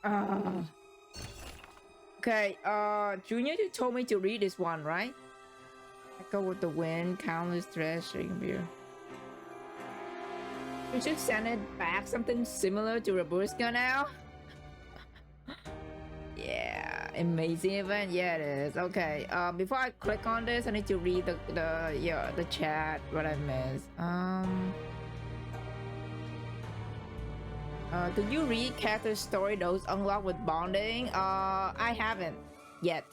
Uh, okay, Junior, you told me to read this one, right? Echo with the wind, countless threads, shaking beer. We should send it back something similar to Rubuska now. Yeah, amazing event. Yeah, it is. Okay. Before I click on this, I need to read the chat. What I missed. Did you read character story those unlocked with bonding? I haven't yet.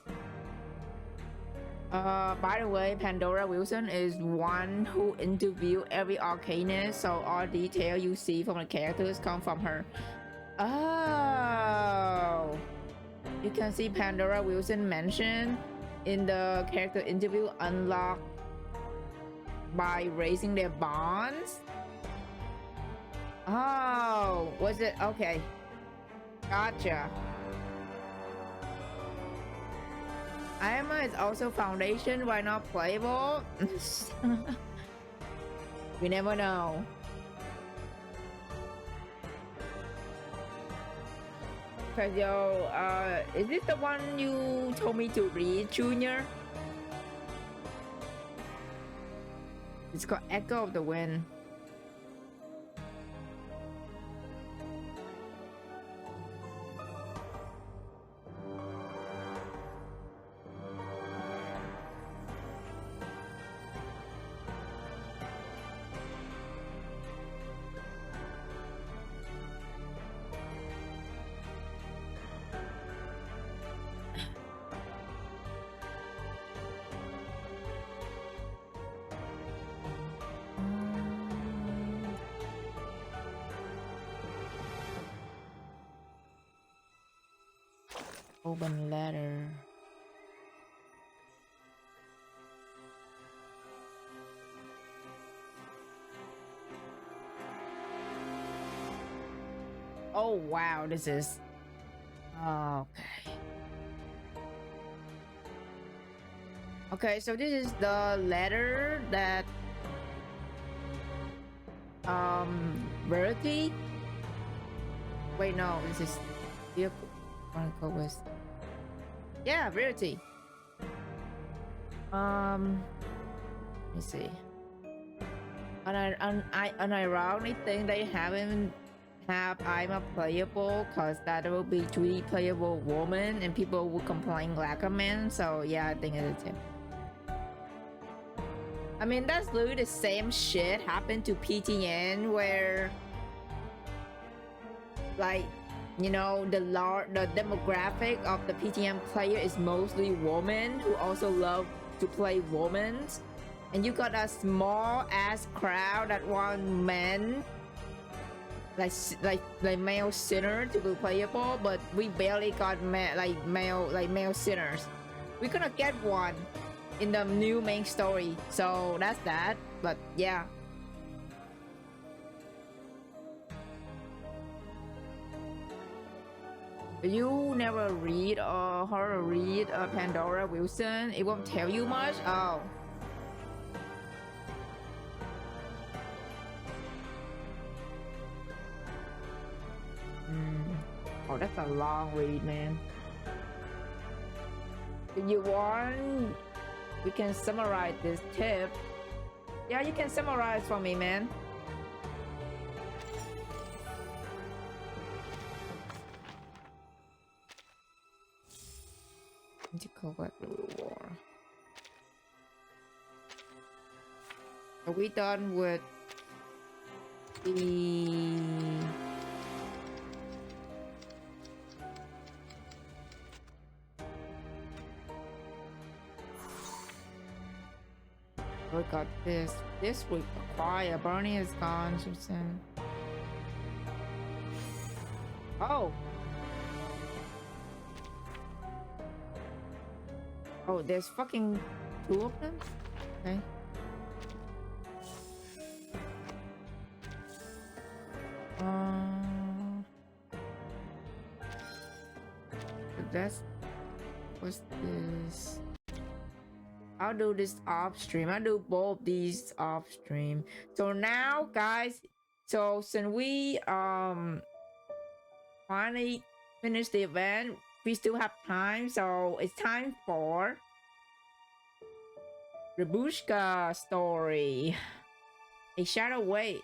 By the way, Pandora Wilson is one who interviewed every arcanist, so all detail you see from the characters come from her. Oh, you can see Pandora Wilson mentioned in the character interview unlocked by raising their bonds. Oh, was it? Okay. Gotcha. Ayama is also foundation. Why not playable? We never know. Cause yo, is this the one you told me to read, Junior? It's called Echo of the Wind. Open letter. Oh wow, this is okay. Okay, so this is the letter that Verity. Wait, no, this is Chronicle West. Yeah, Verity. Let me see. And I wrongly think they haven't have I'm a playable because that will be 3 playable woman and people will complain lack of men. So yeah, I think it is too. I mean, that's literally the same shit happened to PTN where, like, you know, the demographic of the PTN player is mostly women who also love to play women, and you got a small ass crowd that want men, like male sinner to be playable, but we barely got male sinners. We're gonna get one in the new main story, so that's that. But yeah, you never read or read Pandora Wilson. It won't tell you much. Oh, oh, that's a long read, man. If you want, we can summarize this tip. Yeah, you can summarize for me, man. To collect the reward. Are we done with the we got this week acquire. Barney is gone, she said. Oh, there's fucking 2 of them. Okay. That's what's this? I'll do this off stream. I'll do both these off stream. So now, guys, so since we finally finish the event. We still have time, so it's time for Rubuska story. A shadow wait.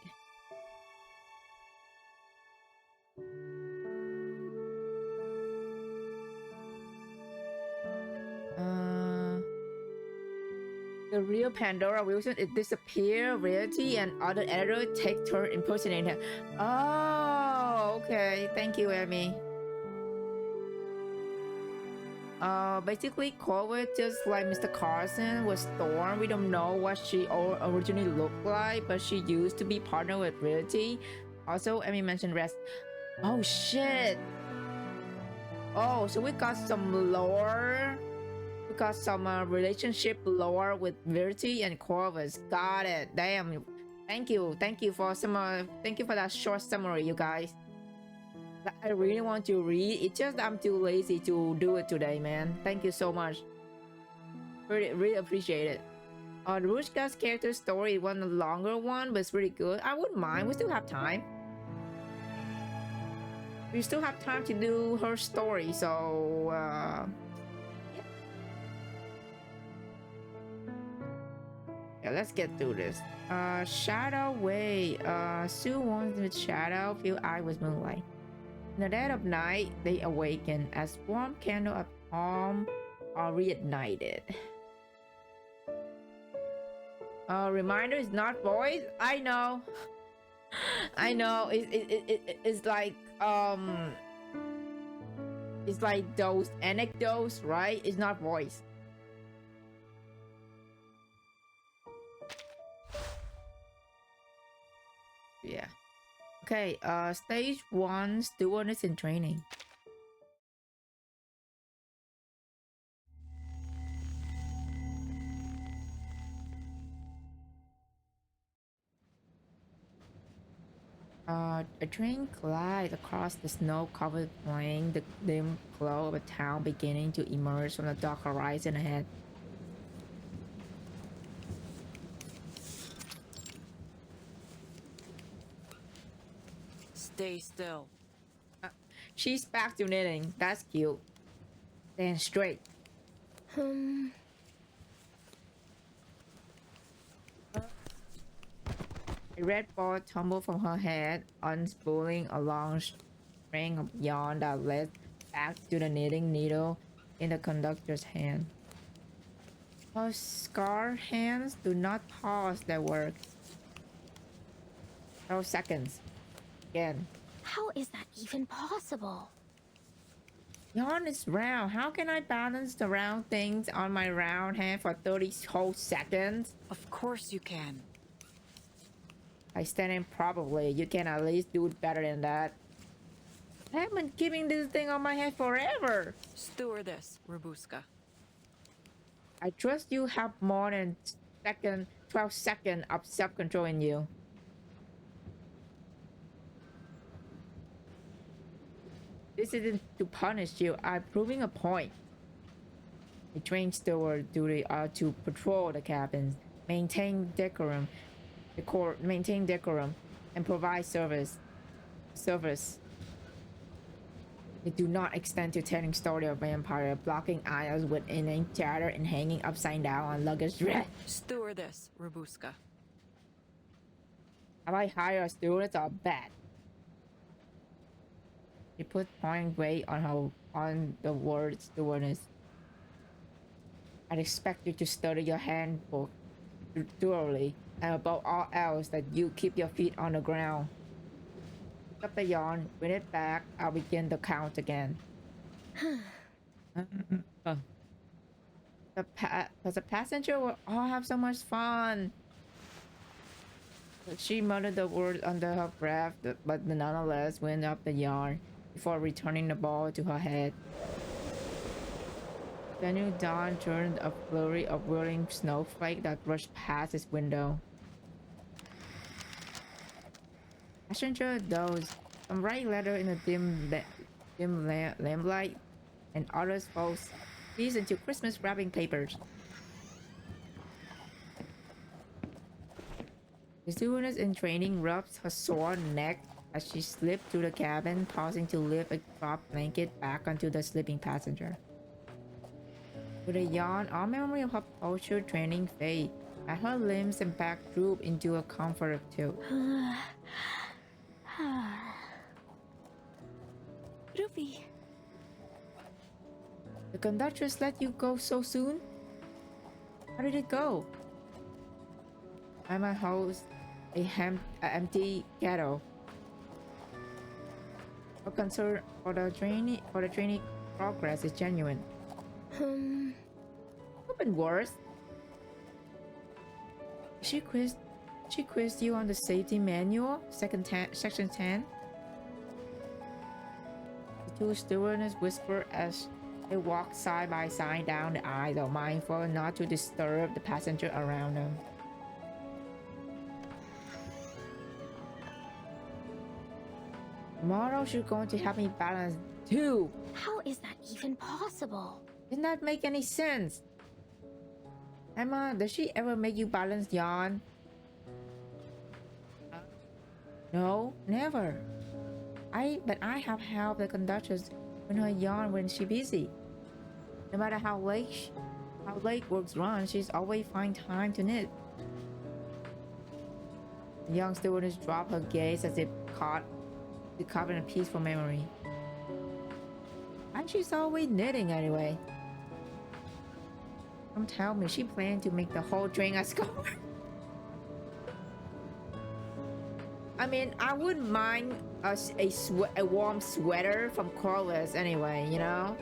The real Pandora Wilson is disappear, reality, and other editor take turn impersonating her. Oh, okay. Thank you, Emmy. Basically, Corvette, just like Mr. Carson, was Storm. We don't know what she originally looked like, but she used to be partnered with Reality. Also, Emmy mentioned rest. Oh shit! Oh, so we got some lore. We got some relationship lore with Reality and Corvus. Got it. Damn. Thank you. Thank you for some. Thank you for that short summary, you guys. I really want to read. It's just I'm too lazy to do it today, man. Thank you so much. Really appreciate it. Rubuska's character story was a longer one, but it's really good. I wouldn't mind. We still have time. We still have time to do her story, so yeah, let's get through this. Shadow Way. Sue wants with Shadow, feel eye with moonlight. In the dead of night, they awaken as warm candle of home are reignited. Reminder is not voice. I know. I know. It's like it's like those anecdotes, right? It's not voice. Yeah. Okay, stage 1, stewardess in training. A train glides across the snow-covered plain, the dim glow of a town beginning to emerge from the dark horizon ahead. Stay still. She's back to knitting. That's cute. Stand straight. A red ball tumbled from her head, unspooling a long string of yarn that led back to the knitting needle in the conductor's hand. Her scarred hands do not pause their work. 12 seconds. Again. How is that even possible? Yarn is round. How can I balance the round things on my round hand for 30 whole seconds? Of course you can. I stand in probably. You can at least do it better than that. I have been keeping this thing on my head forever. Stewardess, Rubuska. I trust you have more than 12 seconds of self-control in you. This isn't to punish you. I'm proving a point. A trained steward duty are to patrol the cabins, maintain decorum, and provide service. They do not extend to telling story of vampire, blocking aisles with inane chatter and hanging upside down on luggage rack. Stewardess, Rubuska. Have I hired a stewardess or bad? He put point weight on the word stewardess. I'd expect you to study your handbook thoroughly, and above all else that you keep your feet on the ground. Pick up the yarn, bring it back, I'll begin the count again. The passenger will all have so much fun. She muttered the word under her breath, but nonetheless went up the yarn before returning the ball to her head. The new dawn turned a flurry of whirling snowflakes that rushed past his window. Passenger dozed. Some write letter in the dim lamplight, and others folds these into Christmas wrapping papers. The stewardess in training rubs her sore neck as she slipped through the cabin, pausing to lift a drop blanket back onto the sleeping passenger. With a yawn, all memory of her posture training fade, and her limbs and back droop into a comforted tilt. Ruby. The conductress let you go so soon? How did it go? Emma holds a empty kettle. Her concern for the trainee progress is genuine. Could been worse. She quizzed you on the safety manual, section 10. The two stewardesses whisper as they walk side by side down the aisle, mindful not to disturb the passenger around them. Tomorrow she's going to help me balance too. How is that even possible? Did not make any sense. Emma, does she ever make you balance yawn? No, never. But I have helped the conductress when her yawn when she's busy. No matter how late works run, she's always find time to knit. The young stewardess dropped her gaze as if caught the cover in a peaceful memory. And she's always knitting anyway. Don't tell me she planned to make the whole train a scarf. I mean, I wouldn't mind a warm sweater from Corliss anyway, you know?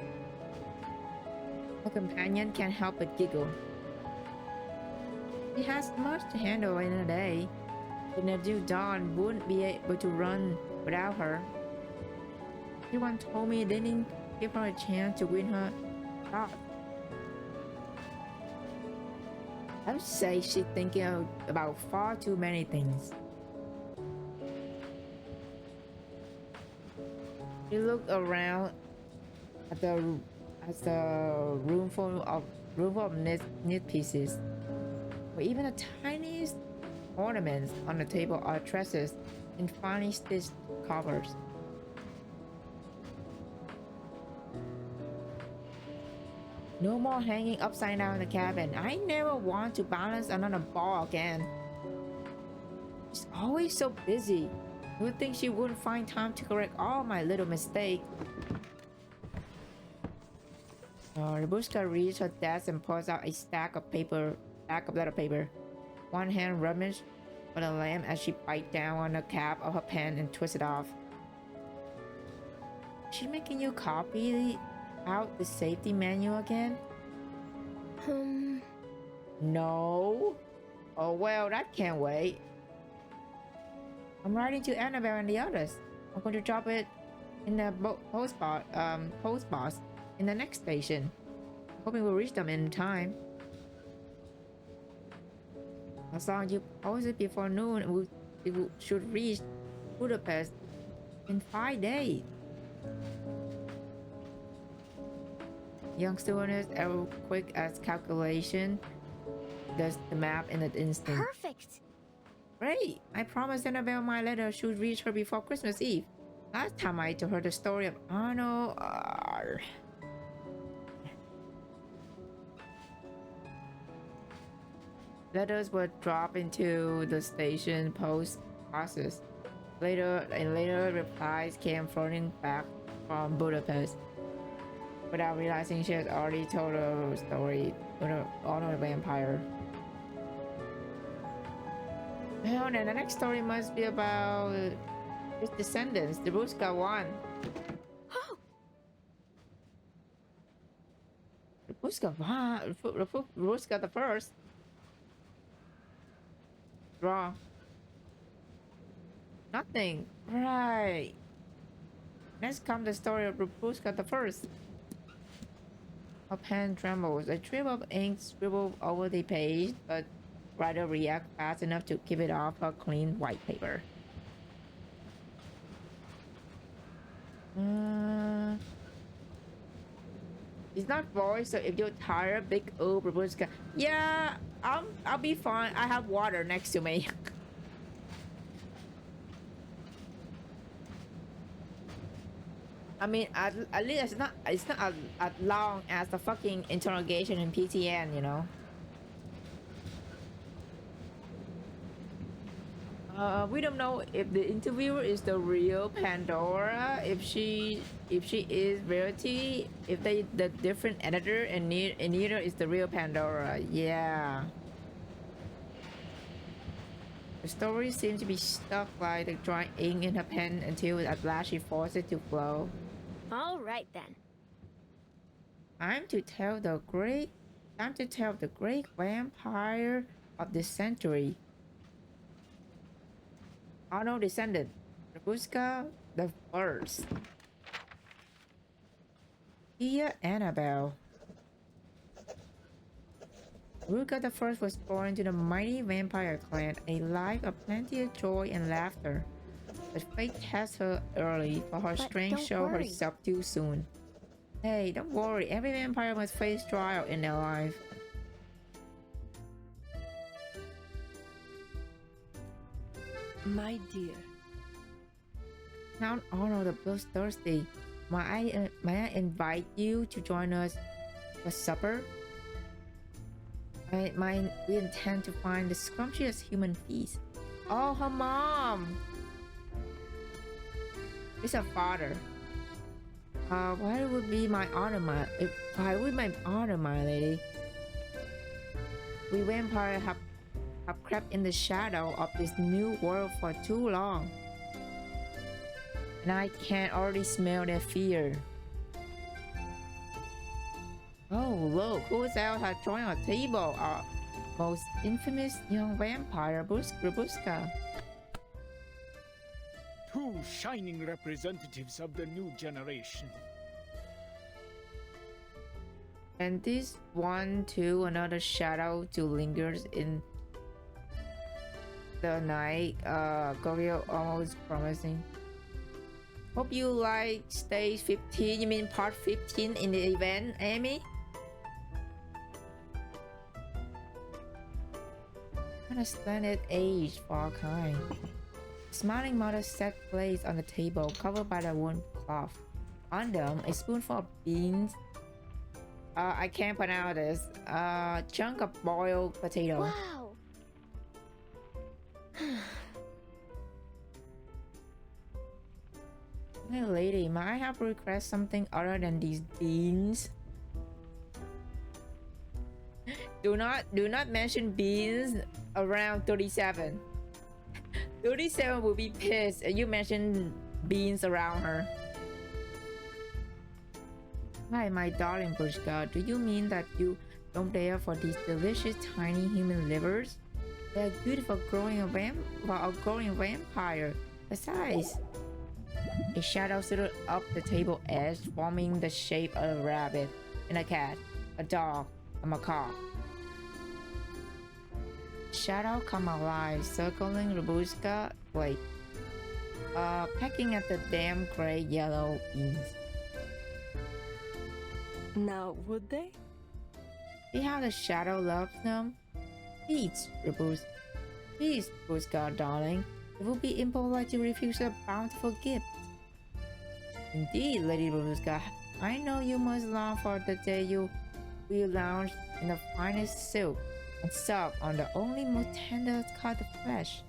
Her companion can't help but giggle. She has much to handle in a day. The new Dawn wouldn't be able to run without her. Everyone told me they didn't give her a chance to win her job. I would say she's thinking about far too many things. She looked around at the room full of knit pieces, where even the tiniest ornaments on the table are tresses and finely stitched covers. No more hanging upside down in the cabin. I never want to balance another ball again. She's always so busy. You would think she wouldn't find time to correct all my little mistakes. Rubuska reaches her desk and pulls out a stack of letter paper. One hand rummaged for the lamp as she bites down on the cap of her pen and twists it off. Is she making you copy out the safety manual again? No. Oh well, that can't wait. I'm writing to Annabelle and the others. I'm going to drop it in the post box in the next station. Hoping we'll reach them in time. As long as you post it before noon, we should reach Budapest in 5 days. Young stewardess, ever quick as calculation, does the map in an instant. Perfect. Great! I promised Annabelle my letter should reach her before Christmas Eve. Last time I told her the story of Arno. Letters were dropped into the station post boxes. Later replies came floating back from Budapest. Without realizing she had already told her story to the Arno vampire. Well, then the next story must be about his descendants, the Rubuska one. Oh, Rubuska the first. Draw. Nothing. Right. Next comes the story of Rubuska the first. Her pen trembles. A drip of ink scribbled over the page, but writer reacts fast enough to keep it off her clean white paper. It's not voice, so if you're tired, big Rubuska. Yeah, I'll be fine. I have water next to me. I mean, at least it's not as long as the fucking interrogation in PTN, you know. We don't know if the interviewer is the real Pandora, if she is Verity, if they the different editor, and neither is the real Pandora. Yeah. The story seems to be stuck like the dry ink in her pen until at last she forces it to flow. All right then. Time to tell the great vampire of this century. Auto descendant, Rubuska the first. Dear Annabelle. Rubuska the first was born to the mighty vampire clan, a life of plenty of joy and laughter. But fate tests her early, for her strength showed herself too soon. Hey, don't worry, every vampire must face trial in their life. My dear. Count Arnold the Bloodthirsty, may I invite you to join us for supper? We intend to find the scrumptious human feast. Oh, her mom! It's her father. Why would be my honor, my lady? We vampires have crept in the shadow of this new world for too long, and I can already smell their fear. Oh, look, who's else has joined our table? Our most infamous young vampire, Rubuska. Two shining representatives of the new generation. And this one, too, another shadow to lingers in the night. Gogyo almost promising. Hope you like stage 15. You mean part 15 in the event, Amy? What a splendid age for our kind. Smiling mother set plates on the table, covered by the worn cloth. On them, a spoonful of beans. I can't pronounce this. Chunk of boiled potato. Wow. Hey lady, might I have request something other than these beans? Do not mention beans around 37. 37 will be pissed if you mention beans around her. Hi, my darling Rubuska. Do you mean that you don't dare for these delicious tiny human livers? They are good for growing a vampire. Besides, a shadow stood up the table edge, forming the shape of a rabbit, and a cat, a dog, a macaque. Shadow come alive, circling Rubuska plate, pecking at the damn gray-yellow beans. Now, would they? See how the shadow loves them? Please, Rubuska, darling. It would be impolite to refuse a bountiful gift. Indeed, Lady Rubuska, I know you must long for the day you will lounge in the finest silk and sup on the only most tender cut of flesh.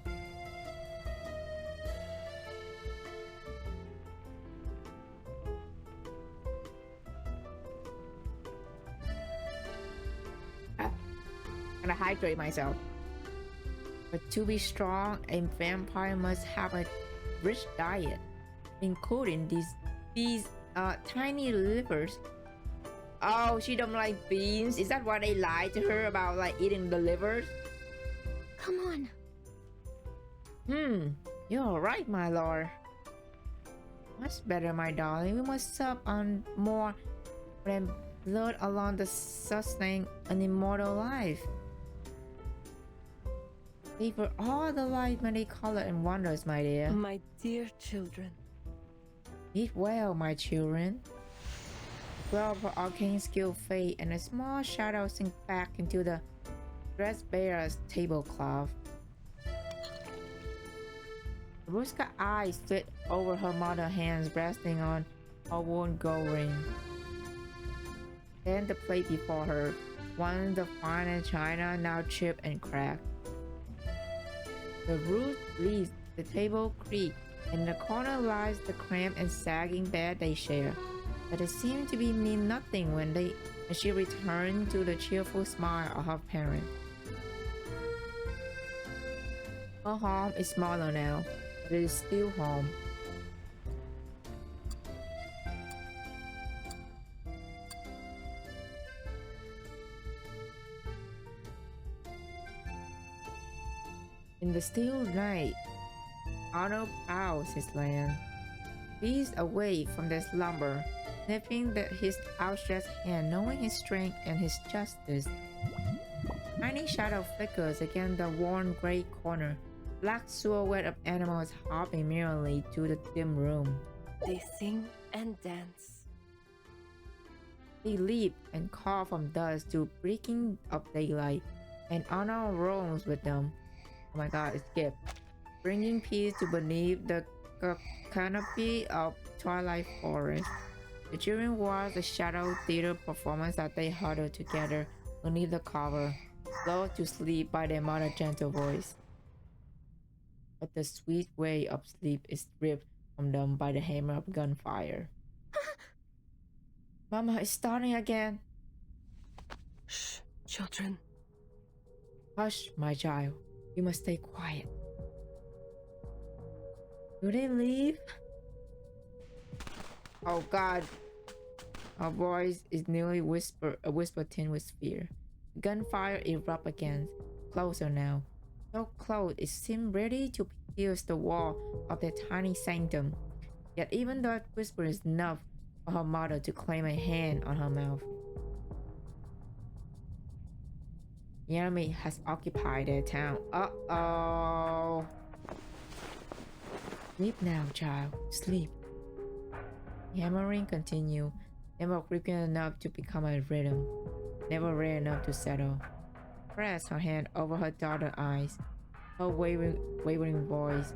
I'm gonna hydrate myself. But to be strong, a vampire must have a rich diet, including these tiny livers. Oh, she don't like beans? Is that why they lied to her about like eating the livers? Come on. You're right, my lord. Much better, my darling. We must sup on more than blood along the sustain an immortal life. Savor all the light, many color and wonders, my dear. My dear children. Eat well, my children. Well, for arcane skill fade, and a small shadow sink back into the dress-bearer's tablecloth. Rubuska's eyes flit over her mother's hands resting on or won't go ring. Then the plate before her, once the fine china, now chipped and cracked. The roof leaves, the table creaked. In the corner lies the cramped and sagging bed they share. But it seemed to be mean nothing when she returned to the cheerful smile of her parent. Her home is smaller now, but it is still home. In the still night, Arnold plows his land, beats away from their slumber, sniffing his outstretched hand, knowing his strength and his justice. Tiny shadow flickers against the worn gray corner, black silhouette of animals hopping merrily through the dim room. They sing and dance. They leap and call from dusk to breaking of daylight, and Arnold roams with them. Oh my god, it skipped. Bringing peace to beneath the canopy of twilight forest. The children watch the shadow theater performance as they huddle together beneath the cover, lulled to sleep by their mother's gentle voice. But the sweet way of sleep is ripped from them by the hammer of gunfire. Mama is starting again. Shh, children. Hush, my child. You must stay quiet. Do they leave? Oh god. Our voice is nearly a whisper tinged with fear. Gunfire erupts again, closer now. So close it seemed ready to pierce the wall of their tiny sanctum. Yet even that whisper is enough for her mother to claim a hand on her mouth. The enemy has occupied their town. Uh-oh. Sleep now, child. Sleep. The hammering continued, never creeping enough to become a rhythm, never rare enough to settle. Pressed her hand over her daughter's eyes, her wavering voice,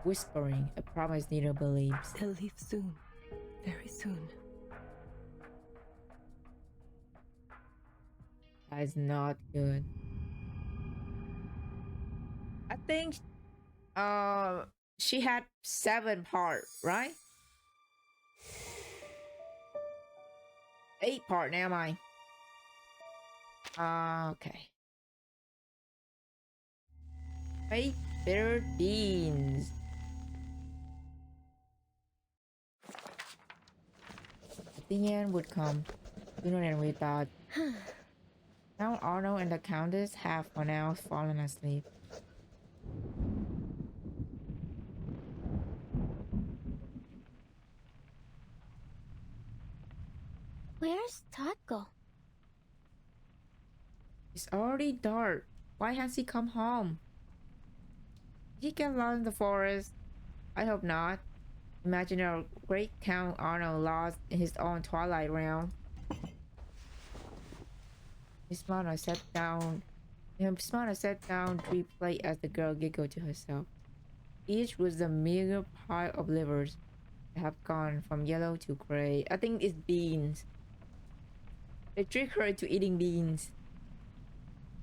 whispering a promise neither believes. They'll leave soon. Very soon. That is not good. I think she had 7 parts, right? 8 part, never mind. Okay. 8 bitter beans. The end would come sooner than we thought. Now Arnold and the Countess have for now fallen asleep. Where's Taco? It's already dark. Why has he come home? Did he get lost in the forest? I hope not. Imagine our great Count Arnold lost in his own twilight realm. Miss Mana sat down. Miss Mana sat down 3 plates as the girl giggled to herself. Each was a meager pile of livers that have gone from yellow to gray. I think it's beans. They tricked her into eating beans.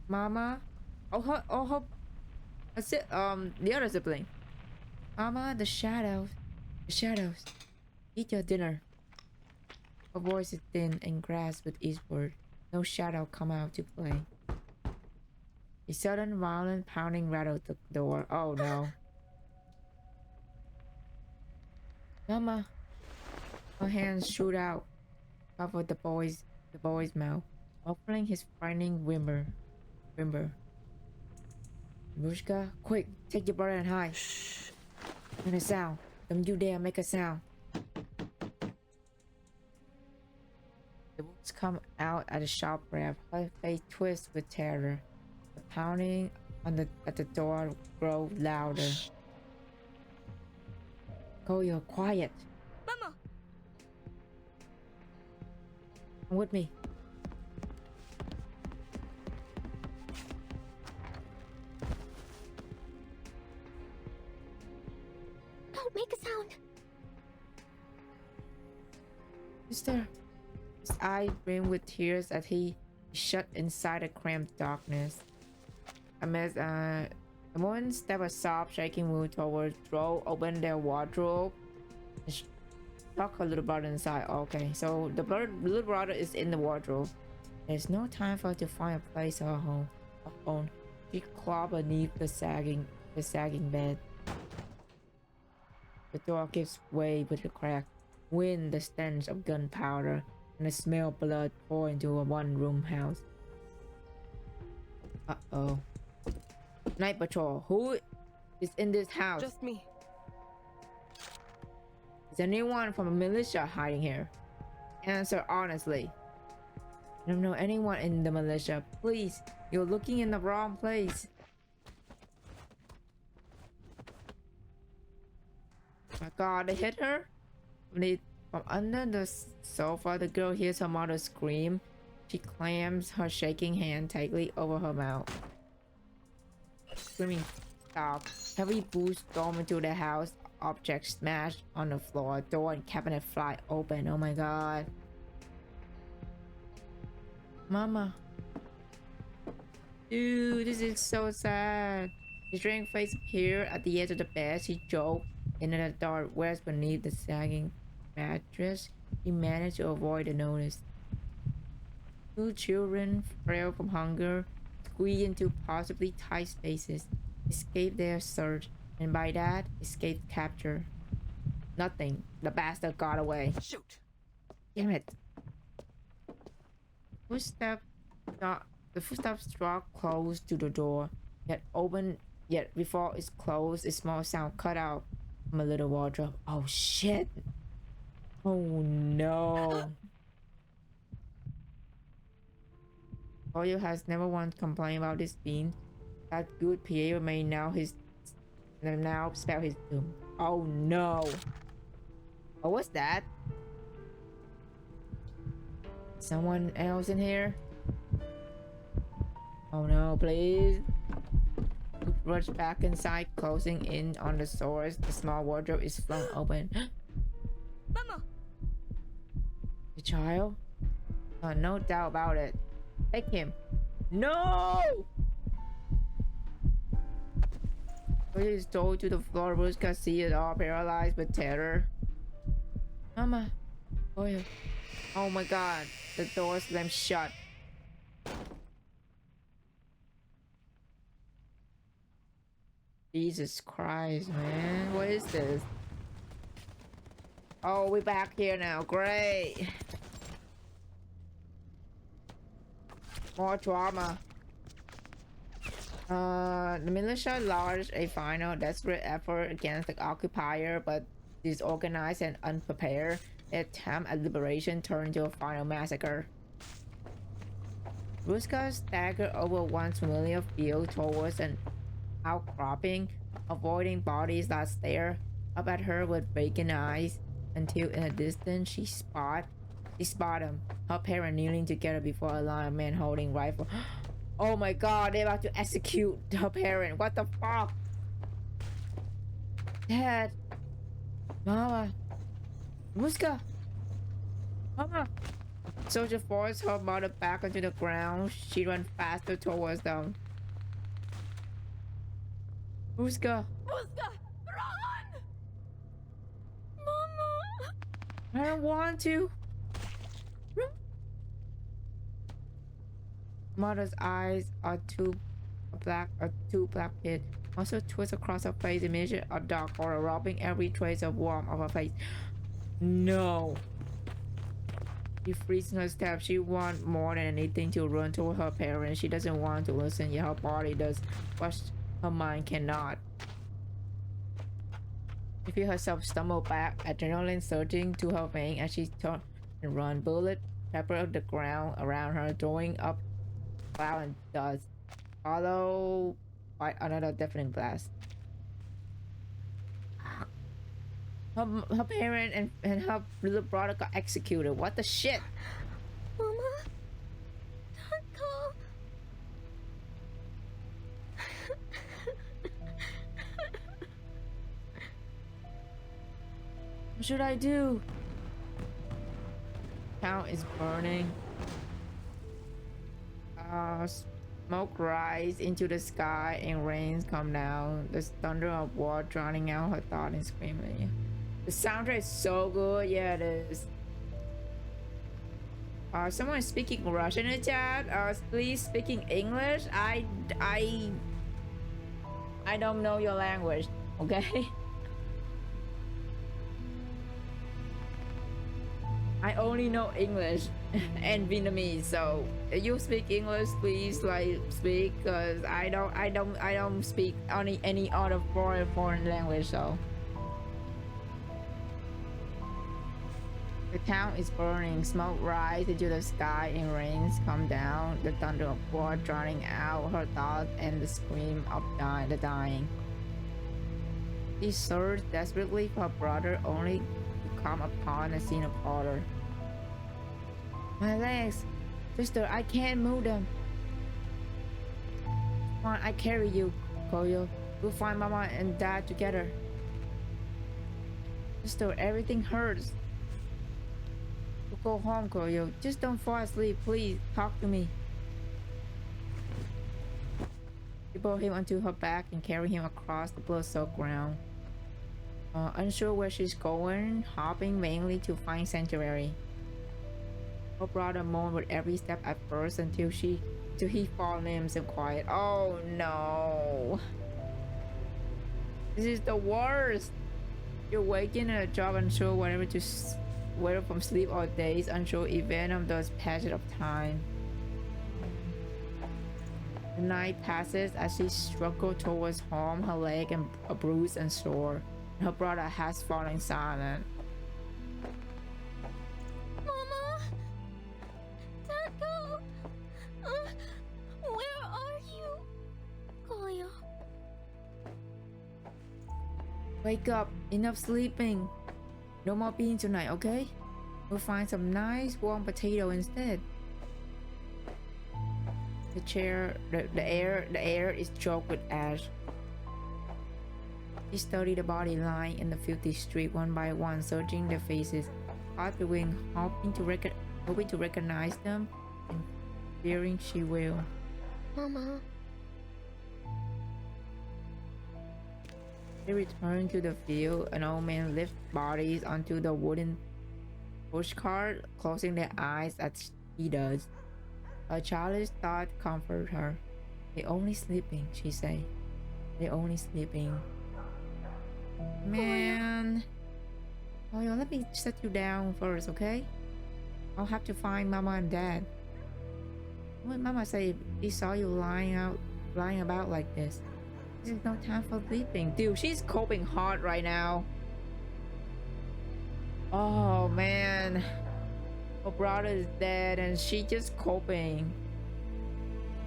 Mama, the other sibling. Mama, the shadows, eat your dinner. Her voice is thin and grasped with each word. No shadow come out to play. A sudden violent pounding rattled the door. Oh no. Mama. Her hands shoot out, covered the boy's mouth, muffling his frightening whimper. Rubuska, quick, take your brother and hide. Shh. Make a sound. Don't you dare make a sound. The words come out at a sharp breath. Her face twists with terror. The pounding at the door grows louder. Shh. Go, you're quiet. Mama! Come with me. Don't make a sound. Is there? His eyes brim with tears as he is shut inside a cramped darkness. Amidst the woman step a soft, shaking move towards Joe, open their wardrobe, and tuck her little brother inside. Okay, so the little brother is in the wardrobe. There's no time for her to find a place of her own. She clawed beneath the sagging bed. The door gives way with a crack. Wind, the stench of gunpowder, and the smell of blood pour into a one-room house. Uh-oh. Night patrol. Who is in this house? Just me. Is anyone from a militia hiding here? Answer honestly. I don't know anyone in the militia. Please, you're looking in the wrong place. Oh my god, they hit her? From under the sofa, the girl hears her mother scream. She clams her shaking hand tightly over her mouth. Screaming, stop. Heavy boots storm into the house. Objects smash on the floor. Door and cabinet fly open. Oh my god. Mama. Dude, this is so sad. His strange face appeared at the edge of the bed. She joked into the dark whereas beneath the sagging mattress. He managed to avoid the notice. Two children, frail from hunger, squeezed into possibly tight spaces, escaped their search, and by that, escaped capture. Nothing. The bastard got away. Shoot. Damn it. The footsteps draw close to the door, yet before it's closed, a small sound cut out from a little wardrobe. Oh shit. Oh no. Oyo has never once complained about this being. That good Pierre may now spell his doom. Oh no. Oh, what's that? Someone else in here? Oh no, please. Rush back inside, closing in on the source. The small wardrobe is flung open. Mama! The child? No doubt about it. Take him. No! He is told to the floor. Rubuska sees it all, paralyzed with terror. Mama. Oh my god. The door slammed shut. Jesus Christ, man. What is this? Oh, we're back here now. Great. More drama. The militia launched a final desperate effort against the occupier, but disorganized and unprepared. The attempt at liberation turned to a final massacre. Rubuska staggered over once familiar field towards an outcropping, avoiding bodies that stare up at her with vacant eyes, until in the distance she spotted him, her parents kneeling together before a line of men holding rifle. Oh my god, they're about to execute her parent. What the fuck? Dad. Mama. Rubuska. Mama. Soldier forced her mother back onto the ground. She ran faster towards them. Rubuska. Rubuska! Run! Mama! I don't want to. Mother's eyes are two black pit. Muscle twists across her face, immediate a dark horror, robbing every trace of warmth of her face. No. She freezes her step. She wants more than anything to run toward her parents. She doesn't want to listen, yet her body does, but her mind cannot. She feels herself stumble back, adrenaline surging to her veins as she turns and runs. Bullet pepper the ground around her, throwing up cloud and dust, followed by another deafening blast. Her parent and her little brother got executed. What the shit? Mama? Taco? What should I do? Town is burning. Smoke rise into the sky and rains come down. The thunder of war drowning out her thought and screaming. The soundtrack is so good. Yeah, it is. Someone is speaking Russian in the chat. Please speaking English. I don't know your language. Okay. I only know English and Vietnamese, so if you speak English, please like speak, cause I don't speak any other foreign language. So the town is burning, smoke rise into the sky and rains come down. The thunder of war drowning out her thoughts and the scream of the dying. She searched desperately for her brother, only to come upon a scene of horror. My legs! Sister, I can't move them. Come on, I carry you, Koyo. We'll find Mama and Dad together. Sister, everything hurts. We'll go home, Koyo. Just don't fall asleep, please. Talk to me. She brought him onto her back and carried him across the blood-soaked ground. Unsure where she's going, hopping vainly to find sanctuary. Her brother moaned with every step at first until he fall limbs and quiet. Oh no! This is the worst. You're waking at a job unsure whether from sleep or days, unsure even of those passage of time. The night passes as she struggles towards home, her leg and a bruise and sore. Her brother has fallen silent. Mama! Taco! Where are you? Koyo. Wake up! Enough sleeping! No more beans tonight, okay? We'll find some nice warm potato instead. The air is choked with ash. She studied the body lying in the filthy street one by one, searching their faces, heart bewing, hoping to recognize them, and fearing she will. Mama. They returned to the field. An old man lifted bodies onto the wooden pushcart, closing their eyes as he does. A childish thought comforted her. They're only sleeping, she said. They're only sleeping. Man. Oh, yo, let me set you down first, okay? I'll have to find Mama and Dad. What Mama say if he saw you lying about like this? This is no time for sleeping. Dude, she's coping hard right now. Oh man. Her brother is dead and she just coping.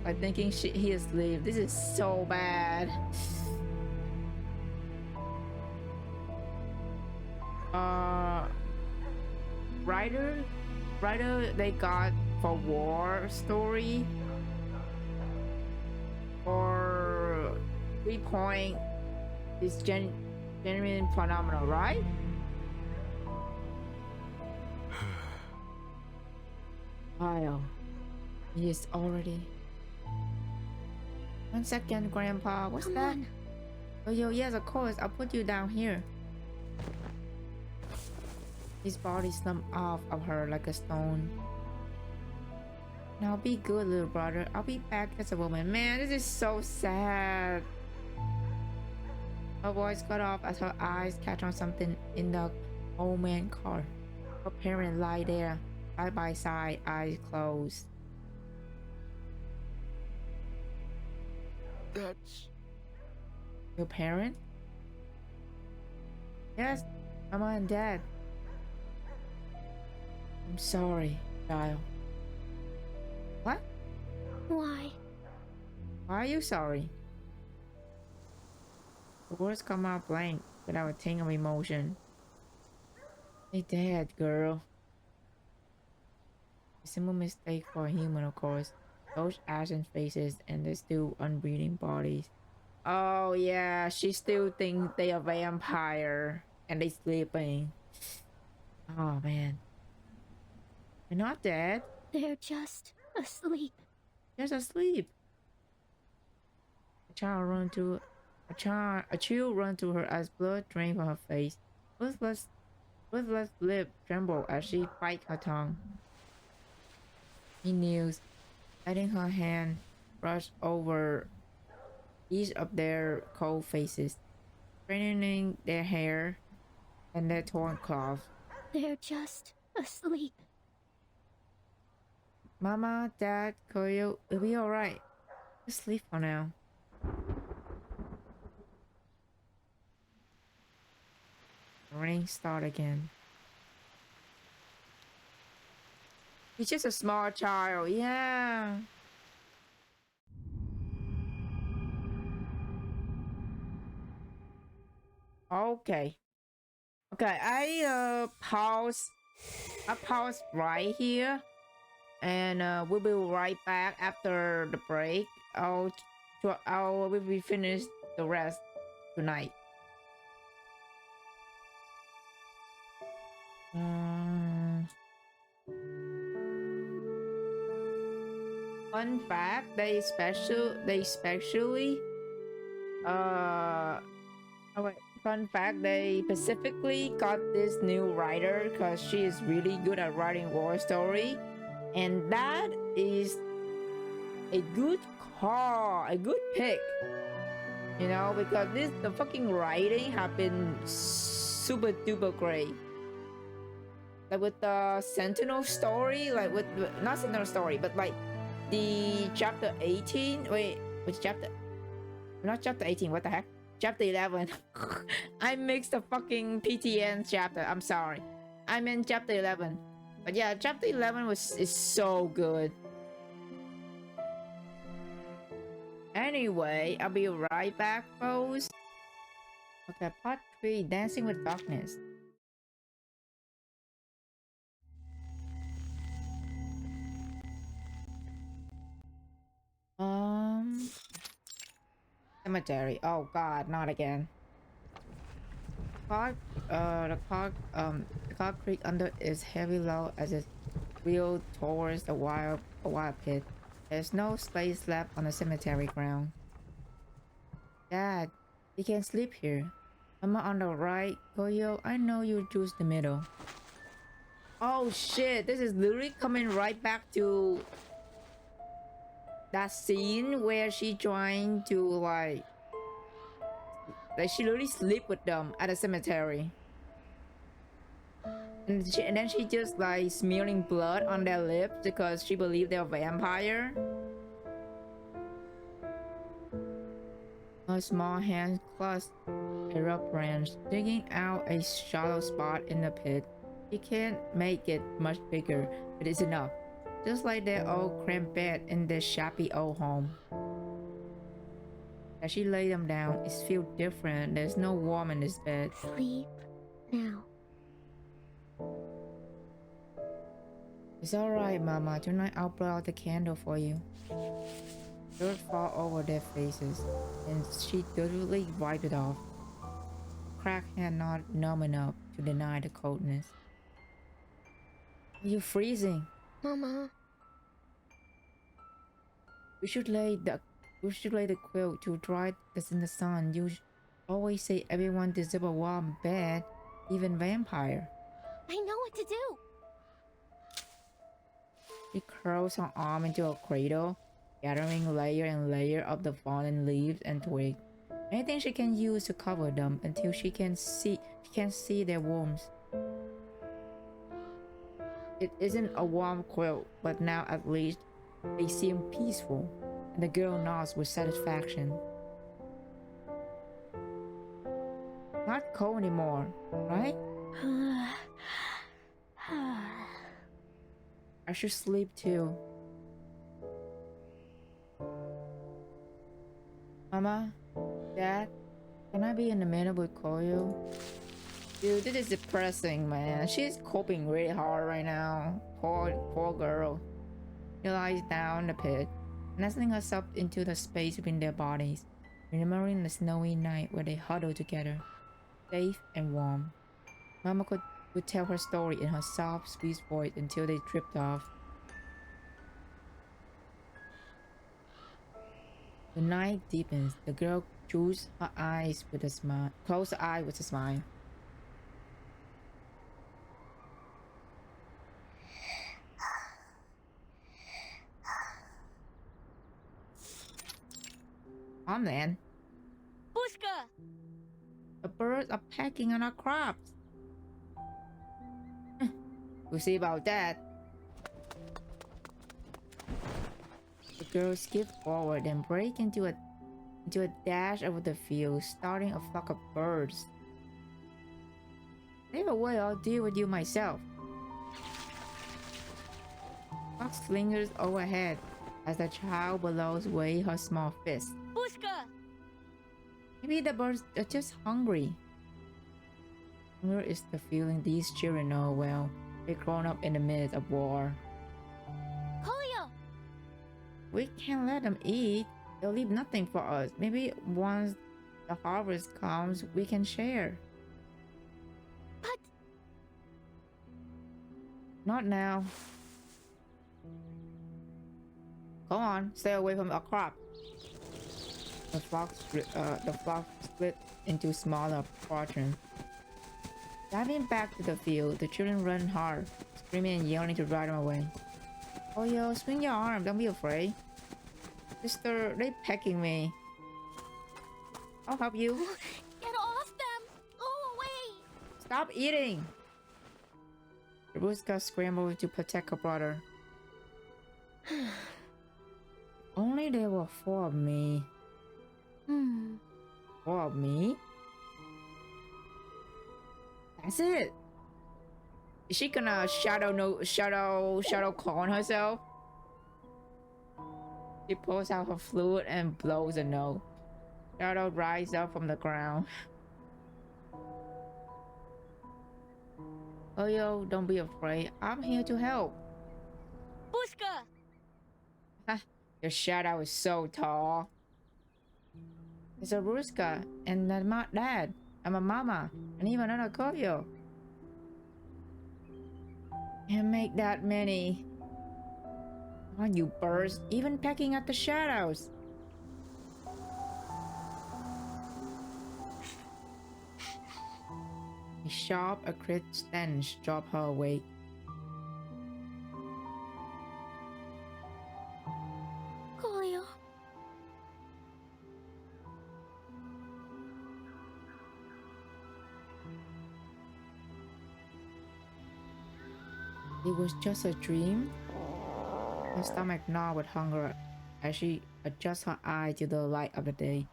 By thinking he is asleep. This is so bad. Writer they got for war story or 3 point is genuine phenomenal, right? Wow, he is already. 1 second, Grandpa. What's Come that? on. Oh, yo, yes, of course. I'll put you down here. His body slumped off of her like a stone. Now be good, little brother. I'll be back as a woman. Man, this is so sad. Her voice cut off as her eyes catch on something in the old man car. Her parents lie there, side by side, eyes closed. That's... Your parent? Yes, Mama and Dad. I'm sorry, child. What? Why? Why are you sorry? The words come out blank without a tinge of emotion. They dead, girl. A simple mistake for a human, of course. Those ashen faces and the still unbreathing bodies. Oh yeah, she still thinks they are vampire and they sleeping. Oh man. They're not dead. They're just asleep. Just asleep. A chill run to her as blood drained from her face. Ruthless lip trembled as she bit her tongue. He kneels, letting her hand brush over each of their cold faces, straightening their hair and their torn cloths. They're just asleep. Mama, Dad, Koyo, it'll be alright. Just sleep for now. Rain start again. He's just a small child, yeah. Okay. Okay, I pause right here, and we'll be right back after the break. We'll be finished the rest tonight. Fun fact, they especially fun fact, they specifically got this new writer because she is really good at writing war story, and that is a good call, a good pick, you know, because the fucking writing have been super duper great. Like with the Sentinel story, like with not Sentinel story, but like the chapter 18. Wait, which chapter? Not chapter 18. What the heck? Chapter 11. I mixed the fucking PTN chapter. I'm sorry. I meant chapter 11. But yeah, chapter 11 is so good. Anyway, I'll be right back, folks. Okay, part 3, Dancing with Darkness. Cemetery. Oh god, not again. The car creak under is heavy low as it wheeled towards the wild pit. There's no space left on the cemetery ground. Dad, you can't sleep here. Mama on the right. Koyo, I know you choose the middle. Oh shit, this is literally coming right back to that scene where she trying to like she literally sleep with them at a cemetery, and then she just like smearing blood on their lips because she believed they're vampire. Her small hand clutched a rough branch, digging out a shallow spot in the pit. She can't make it much bigger, but it's enough. Just like their old cramped bed in their shabby old home. As she laid them down, it feels different. There's no warmth in this bed. Sleep now. It's alright, Mama. Tonight I'll blow out the candle for you. Dirt fall over their faces, and she deliberately wiped it off. Crack had not numb enough to deny the coldness. You're freezing. Mama. We should lay the quilt to dry this in the sun. You always say everyone deserves a warm bed, even vampire. I know what to do. She curls her arm into a cradle, gathering layer and layer of the fallen leaves and twigs. Anything she can use to cover them until she can see their warmth. It isn't a warm quilt, but now at least they seem peaceful, and the girl nods with satisfaction. Not cold anymore, right? I should sleep too. Mama, Dad, can I be in the middle with Koyo? Dude, this is depressing, man. She's coping really hard right now. Poor girl. She lies down in the pit, nestling herself into the space between their bodies, remembering the snowy night where they huddled together, safe and warm. Mama could would tell her story in her soft, sweet voice until they dripped off. The night deepens. The girl closed her eyes with a smile. Closed her eye with a smile. Come then. Bushka! The birds are pecking on our crops. We'll see about that. The girl skipped forward and break into a dash over the field, starting a flock of birds. Stay away, I'll deal with you myself. Fox lingers overhead as the child below waves her small fist. Bushka! Maybe the birds are just hungry. Hunger is the feeling these children know well. They've grown up in the midst of war. Kolio! We can't let them eat. They'll leave nothing for us. Maybe once the harvest comes, we can share. But... Not now. Go on, stay away from our crop. The flock split into smaller portions. Diving back to the field, the children run hard, screaming and yelling to drive them away. Oh yo, swing your arm, don't be afraid. Sister, they pecking me. I'll help you. Get off them! Go away! Stop eating! Rubuska scrambled to protect her brother. Only there were 4 of me. 4 of me? That's it. Is she gonna shadow clone herself? She pulls out her flute and blows a note. Shadow rises up from the ground. Oh yo, don't be afraid. I'm here to help. Bushka! Your shadow is so tall. It's a Rubuska, and I'm not dad. I'm a mama, and even another Koyo. Can't make that many. Come on, you birds, even pecking at the shadows. A sharp, acrid stench dropped her awake. Kolio. It was just a dream. Her stomach gnawed with hunger as she adjusts her eye to the light of the day,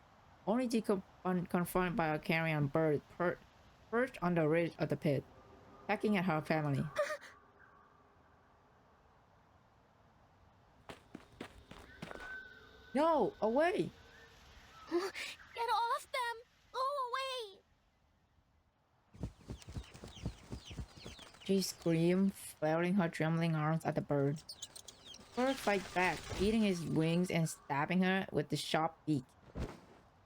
only to confronted by a carrion bird perched on the ridge of the pit, pecking at her family. No, away! Get off them! Go away! She screamed, flailing her trembling arms at the bird. The bird fights back, beating his wings and stabbing her with the sharp beak.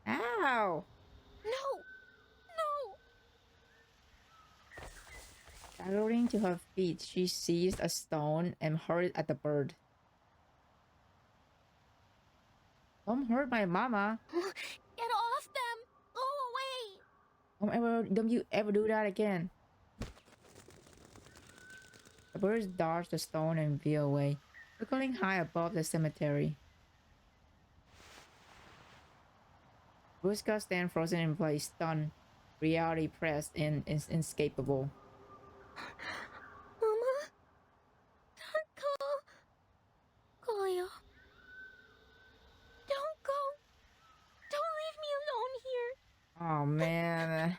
Ow! No! No! Staggering to her feet, she seized a stone and hurled at the bird. Don't hurt my mama. Get off them! Go away! Don't you ever do that again. The birds dodged the stone and veered away, circling high above the cemetery. Rubuska stands frozen in place, stunned, reality pressed in, inescapable. Mama? Don't go! Kolio. Don't go! Don't leave me alone here! Oh man.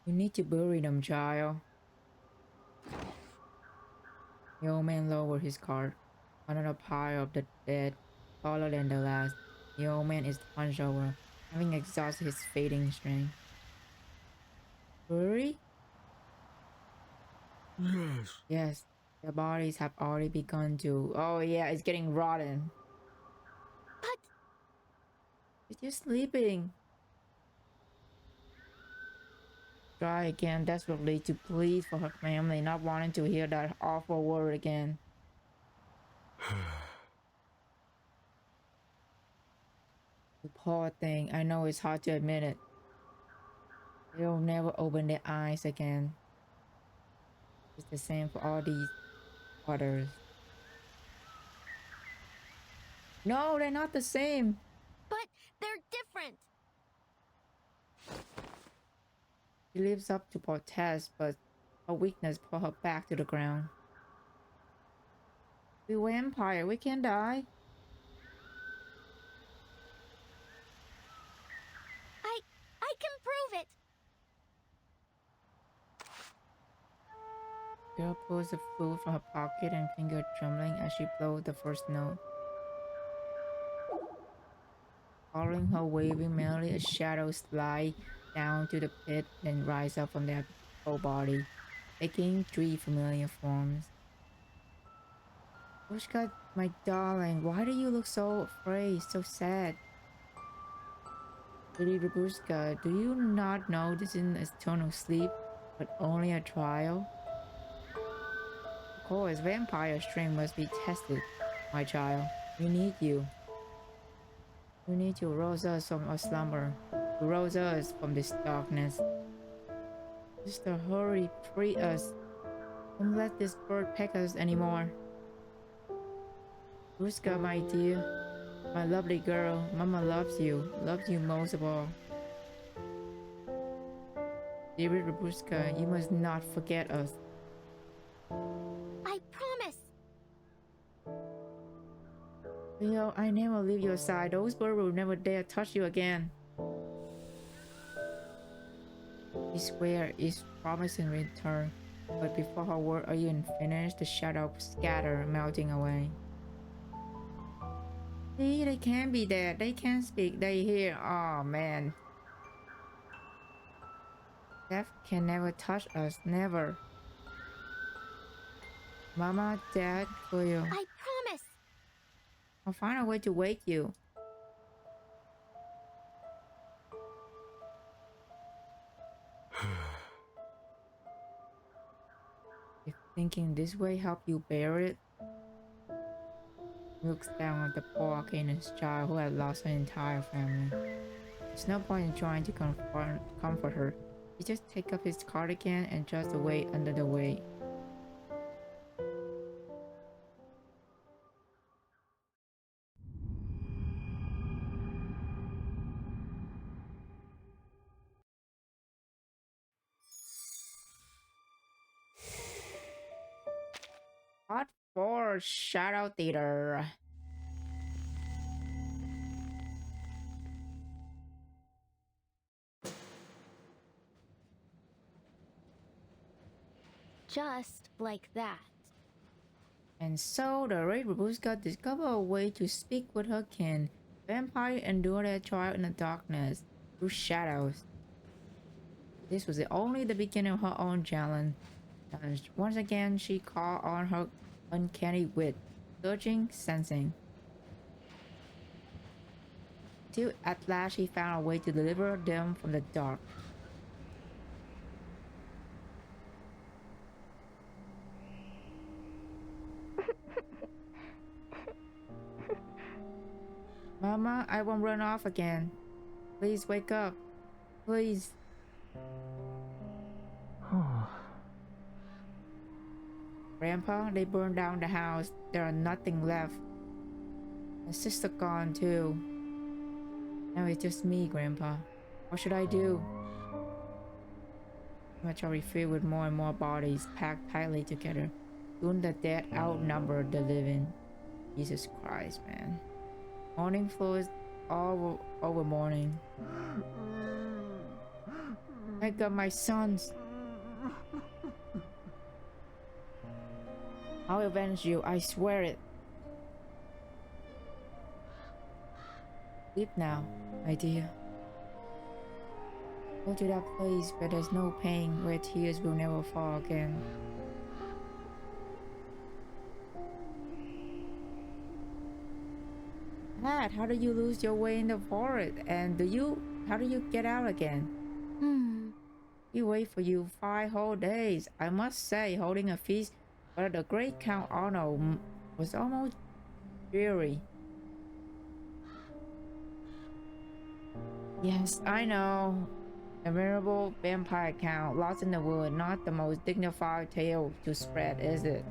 You need to bury them, child. The old man lowered his cart. Another pile of the dead, taller than the last. The old man is hunched over, having exhausted his fading strength. Bury? Yes. Yes, their bodies have already begun to. Oh yeah, it's getting rotten. But... It's just sleeping. Try again desperately to plead for her family, not wanting to hear that awful word again. The poor thing, I know it's hard to admit it. They'll never open their eyes again. It's the same for all these others. No, they're not the same. But they're different. She lives up to protest, but her weakness put her back to the ground. We vampire, we can die. I can prove it. Girl pulls the flute from her pocket and finger trembling as she blows the first note. Following her waving melody, a shadow slide down to the pit, then rise up from their whole body, taking 3 familiar forms. Rubuska, my darling, why do you look so afraid, so sad? Pretty Rubuska, do you not know this isn't eternal sleep, but only a trial? Of course, vampire strength must be tested, my child. We need you. We need to rouse us from our slumber, to rouse us from this darkness. Sister, hurry, free us. Don't let this bird peck us anymore. Rubuska, my dear, my lovely girl, Mama loves you most of all. Dear Rubuska, you must not forget us. I promise. Leo, I never leave your side. Those birds will never dare touch you again. I swear, it's promise in return. But before her word are even finished, the shadow scatter, melting away. See, they can't be there. They can't speak. They hear. Oh man. Death can never touch us. Never. Mama, Dad, Cleo. I promise. I'll find a way to wake you. If thinking this way help you bear it, looks down at the poor Arcanist child who had lost her entire family. There's no point in trying to comfort her. He just take up his cardigan and just away under the weight. Part 4 Shadow Theater. Just like that. And so the Red Rubuska discovered a way to speak with her kin. Vampire endure their trial in the darkness, through shadows. This was only the beginning of her own challenge. Once again, she called on her uncanny wit, searching, sensing. Till at last she found a way to deliver them from the dark. Mama, I won't run off again. Please wake up. Please. Grandpa, they burned down the house. There are nothing left. My sister gone too. Now it's just me, Grandpa. What should I do? Cemetery filled with more and more bodies packed tightly together. Soon the dead outnumbered the living. Jesus Christ, man. Morning flows all over morning. I got my sons. I'll avenge you, I swear it. Sleep now, my dear. Go to that place where there's no pain, where tears will never fall again. Dad, how did you lose your way in the forest? And how do you get out again? We wait for you 5 whole days. I must say, holding a feast but the great Count Arnold was almost dreary. Yes, I know. A venerable vampire count lost in the wood, not the most dignified tale to spread, is it?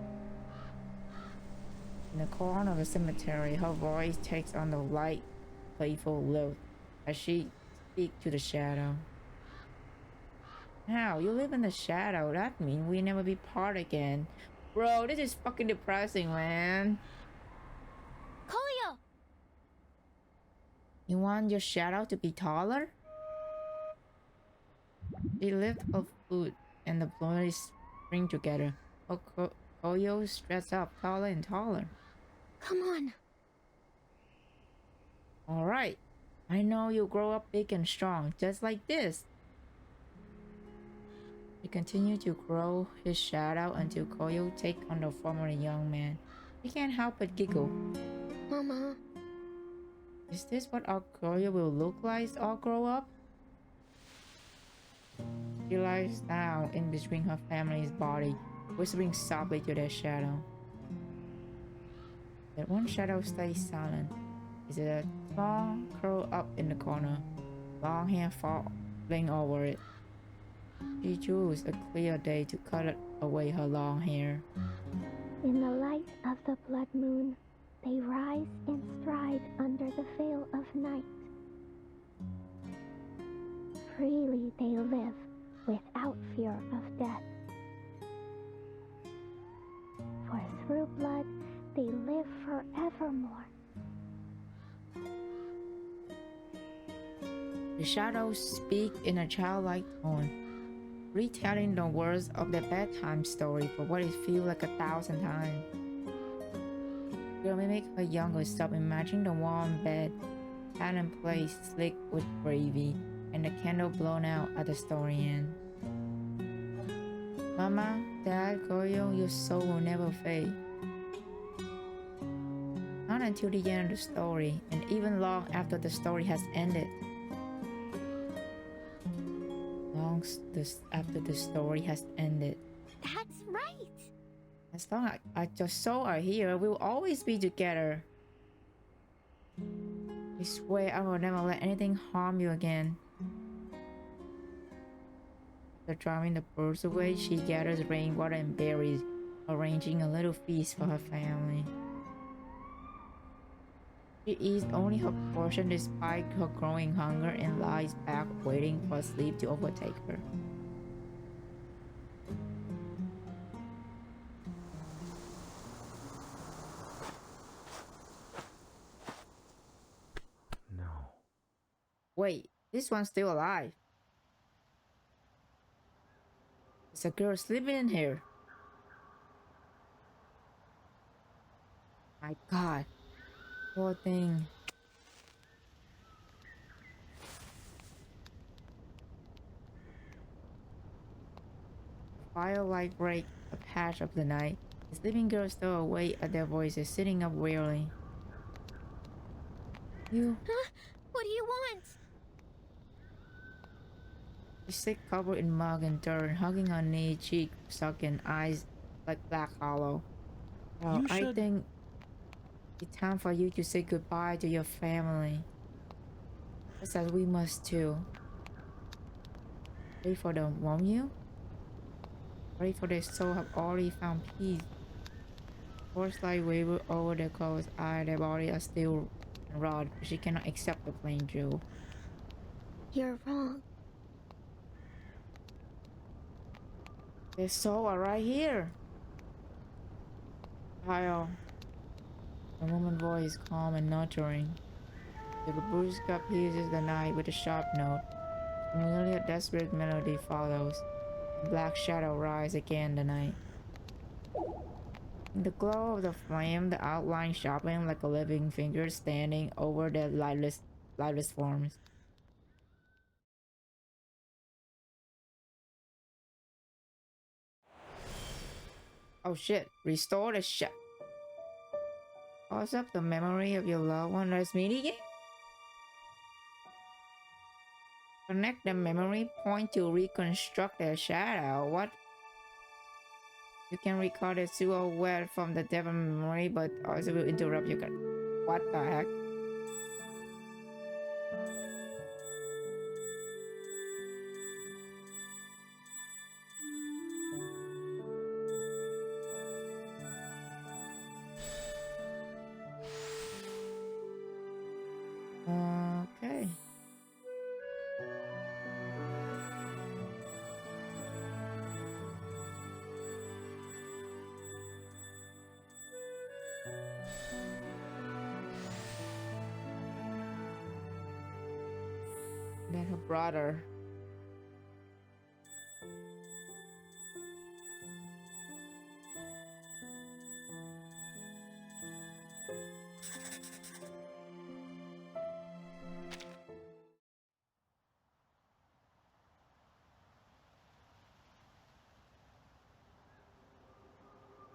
In the corner of a cemetery, her voice takes on the light, playful lilt as she speaks to the shadow. Now, you live in the shadow. That means we never be part again. Bro, this is fucking depressing, man. Kolio! You want your shadow to be taller? She lifts her foot and the blades spring together. Koyo stretches up taller and taller. Come on. Alright. I know you'll grow up big and strong, just like this. He continued to grow his shadow until Koyo takes on the form of a young man. He can't help but giggle. Mama. Is this what our Koyo will look like all grow up? She lies down in between her family's body, whispering softly to their shadow. That one shadow stays silent. Is it a small curl up in the corner, long hair falling over it? She chose a clear day to cut away her long hair. In the light of the blood moon, they rise and stride under the veil of night. Freely they live, without fear of death. For through blood, they live forevermore. The shadows speak in a childlike tone, retelling the words of their bedtime story for what it feels like 1,000 times. Girl may make her younger self imagine the warm bed, pan and plate slick with gravy, and the candle blown out at the story end. Mama, Dad, Koyo, your soul will never fade. Not until the end of the story, and even long after the story has ended. After the story has ended. That's right. As long as your soul are here, we'll always be together. I swear I will never let anything harm you again. After driving the birds away, she gathers rainwater and berries, arranging a little feast for her family. She eats only her portion despite her growing hunger and lies back waiting for sleep to overtake her. No. Wait, this one's still alive. There's a girl sleeping in here. My God. Poor thing. Firelight breaks a patch of the night. The sleeping girl still awake at their voices, sitting up wearily. You. Huh? What do you want? She sits covered in mud and dirt, hugging her knee, cheek sunken, eyes like black hollow. Well, I think it's time for you to say goodbye to your family. Just as we must too. Pray for them, won't you? Pray for their soul have already found peace. Force-light waver over their closed eyes, their body are still rod, but she cannot accept the plain jewel. You're wrong. Their soul are right here. Kyle. The woman's voice is calm and nurturing. The Rubuska pierces the night with a sharp note. A familiar desperate melody follows. A black shadow rises again the night. In the glow of the flame, the outline sharpened like a living finger standing over their lightless forms. Oh shit, restore the shot. Pause up the memory of your loved one. Let's meet again. Connect the memory point to reconstruct their shadow. What? You can recall the silhouette from the devil memory, but also will interrupt your. What the heck? Okay. Then her brother.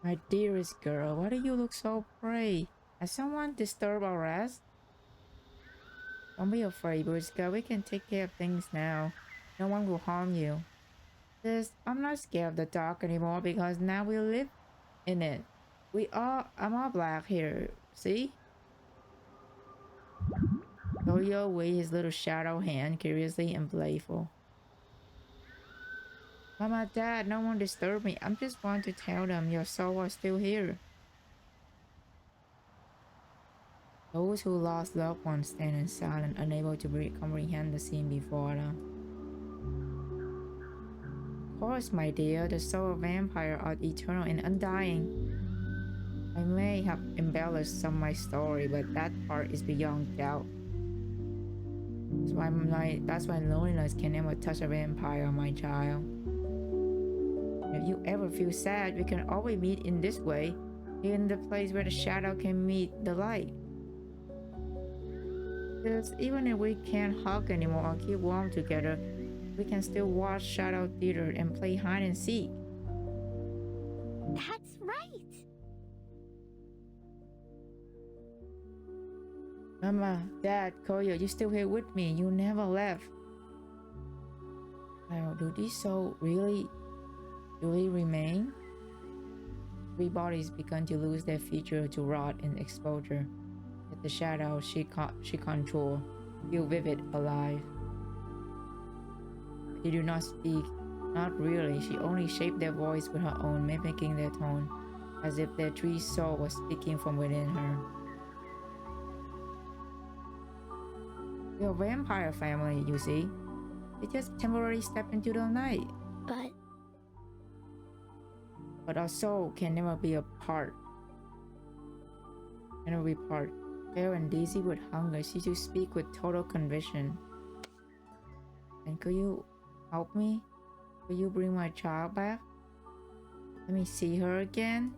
My dearest girl, why do you look so pretty? Has someone disturbed our rest? Don't be afraid, Rubuska. We can take care of things now. No one will harm you. I'm not scared of the dark anymore because now we live in it. I'm all black here. See? Yo waved his little shadow hand curiously and playful. Mama, Dad, no one disturb me. I'm just want to tell them your soul are still here. Those who lost loved ones stand in silence, unable to comprehend the scene before them. Of course, my dear, the soul of vampire are eternal and undying. I may have embellished some of my story, but that part is beyond doubt. That's why loneliness can never touch a vampire, my child. If you ever feel sad, we can always meet in this way, in the place where the shadow can meet the light. Because even if we can't hug anymore or keep warm together, we can still watch Shadow Theater and play hide and seek. That's right. Mama, Dad, Koyo, you still here with me. You never left. Now, do these souls really remain? Three bodies begun to lose their feature to rot and exposure. Yet the shadow she controls feel vivid, alive. They do not speak, not really. She only shaped their voice with her own, mimicking their tone, as if their tree soul was speaking from within her. We're a vampire family, you see. They just temporarily step into the night. But our soul can never be apart. Never be apart. Pale and dizzy with hunger, she to speak with total conviction. And could you help me? Will you bring my child back? Let me see her again.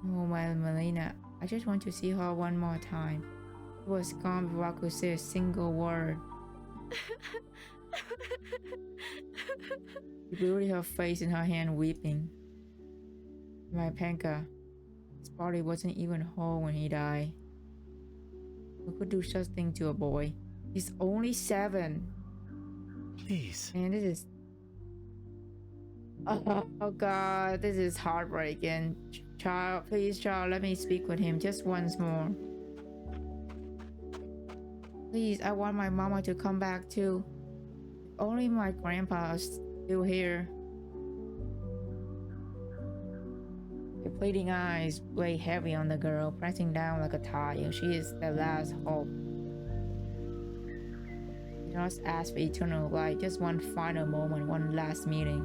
Oh, my Melina, I just want to see her one more time. She was gone before I could say a single word. She buried her face in her hand, weeping. My Panka, his body wasn't even whole when he died. Who could do such thing to a boy? He's only 7. Please. And this is... Oh God, this is heartbreaking. Child, please, child, let me speak with him just once more. Please, I want my mama to come back too. If only my grandpa is still here. The pleading eyes weigh heavy on the girl, pressing down like a tire. She is the last hope. She just ask for eternal life, just one final moment, one last meeting.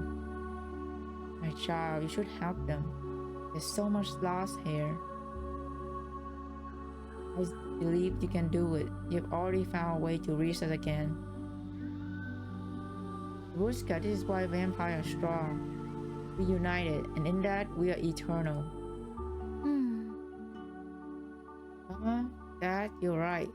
My child, you should help them. There's so much loss here. I believe you can do it. You've already found a way to reach us again. Rubuska, this is why vampires are strong. We united, and in that we are eternal. Dad, you're right.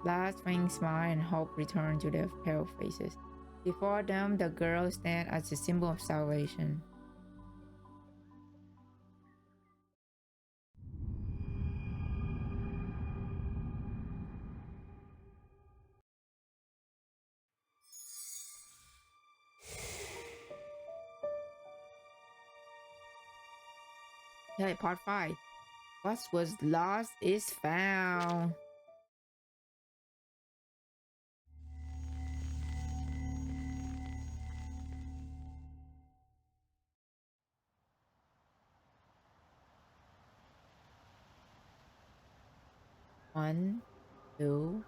Last faint smile and hope return to their pale faces. Before them, the girl stands as a symbol of salvation. Okay, part 5. What was lost is found. One, two,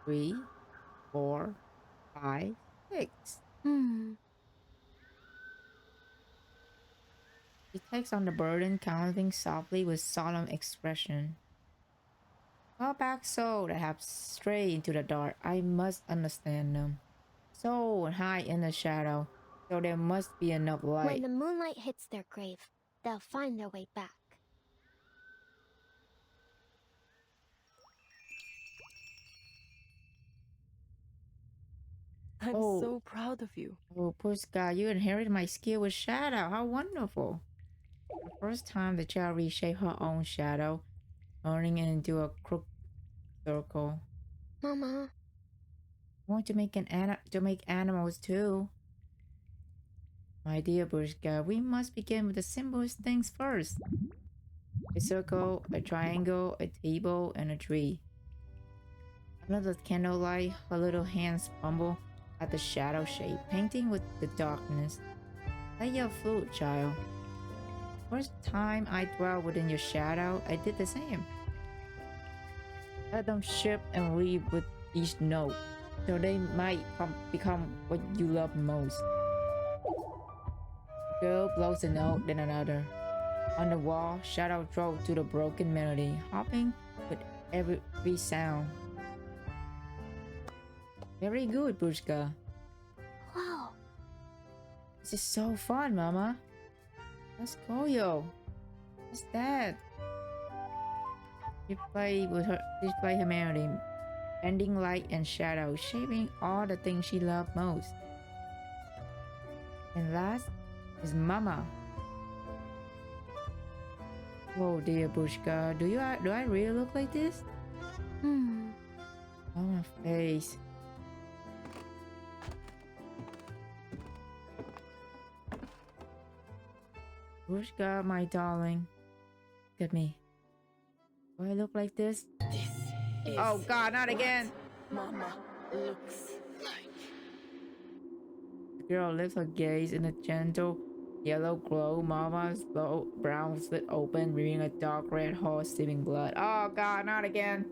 three, 4, 5, 6. Hmm. She takes on the burden, counting softly with solemn expression. Go back so that have strayed into the dark. I must understand them. So high in the shadow, so there must be enough When light. the moonlight hits their grave, they'll find their way back. I'm Oh, so proud of you. oh, Puska, you inherited my skill with shadow. How wonderful. The first time the child reshaped her own shadow, turning it into a crooked circle. Mama, I want to make animals too. My dear Bushka, we must begin with the simplest things first. A circle, a triangle, a table, and a tree. Under the candlelight, her little hands fumble at the shadow shape, painting with the darkness. Play your flute, child. First time I dwell within your shadow, I did the same. Let them shift and leave with each note, so they might become what you love most. The girl blows a note, then another. On the wall, shadow drove to the broken melody, hopping with every sound. Very good, Bushka. wow. This is so fun, Mama. Let's go, yo. What's that? She played her melody, bending light and shadow, shaping all the things she loved most. And last is Mama. Oh dear, Bushka, do I really look like this? Hmm. Mama face. Rubuska, my darling. Look at me. Do I look like this? This is Oh God, not what again! Mama looks like. The girl lifts her gaze in a gentle yellow glow. Mama's low brown slit open, revealing a dark red hole steaming blood. Oh God, not again!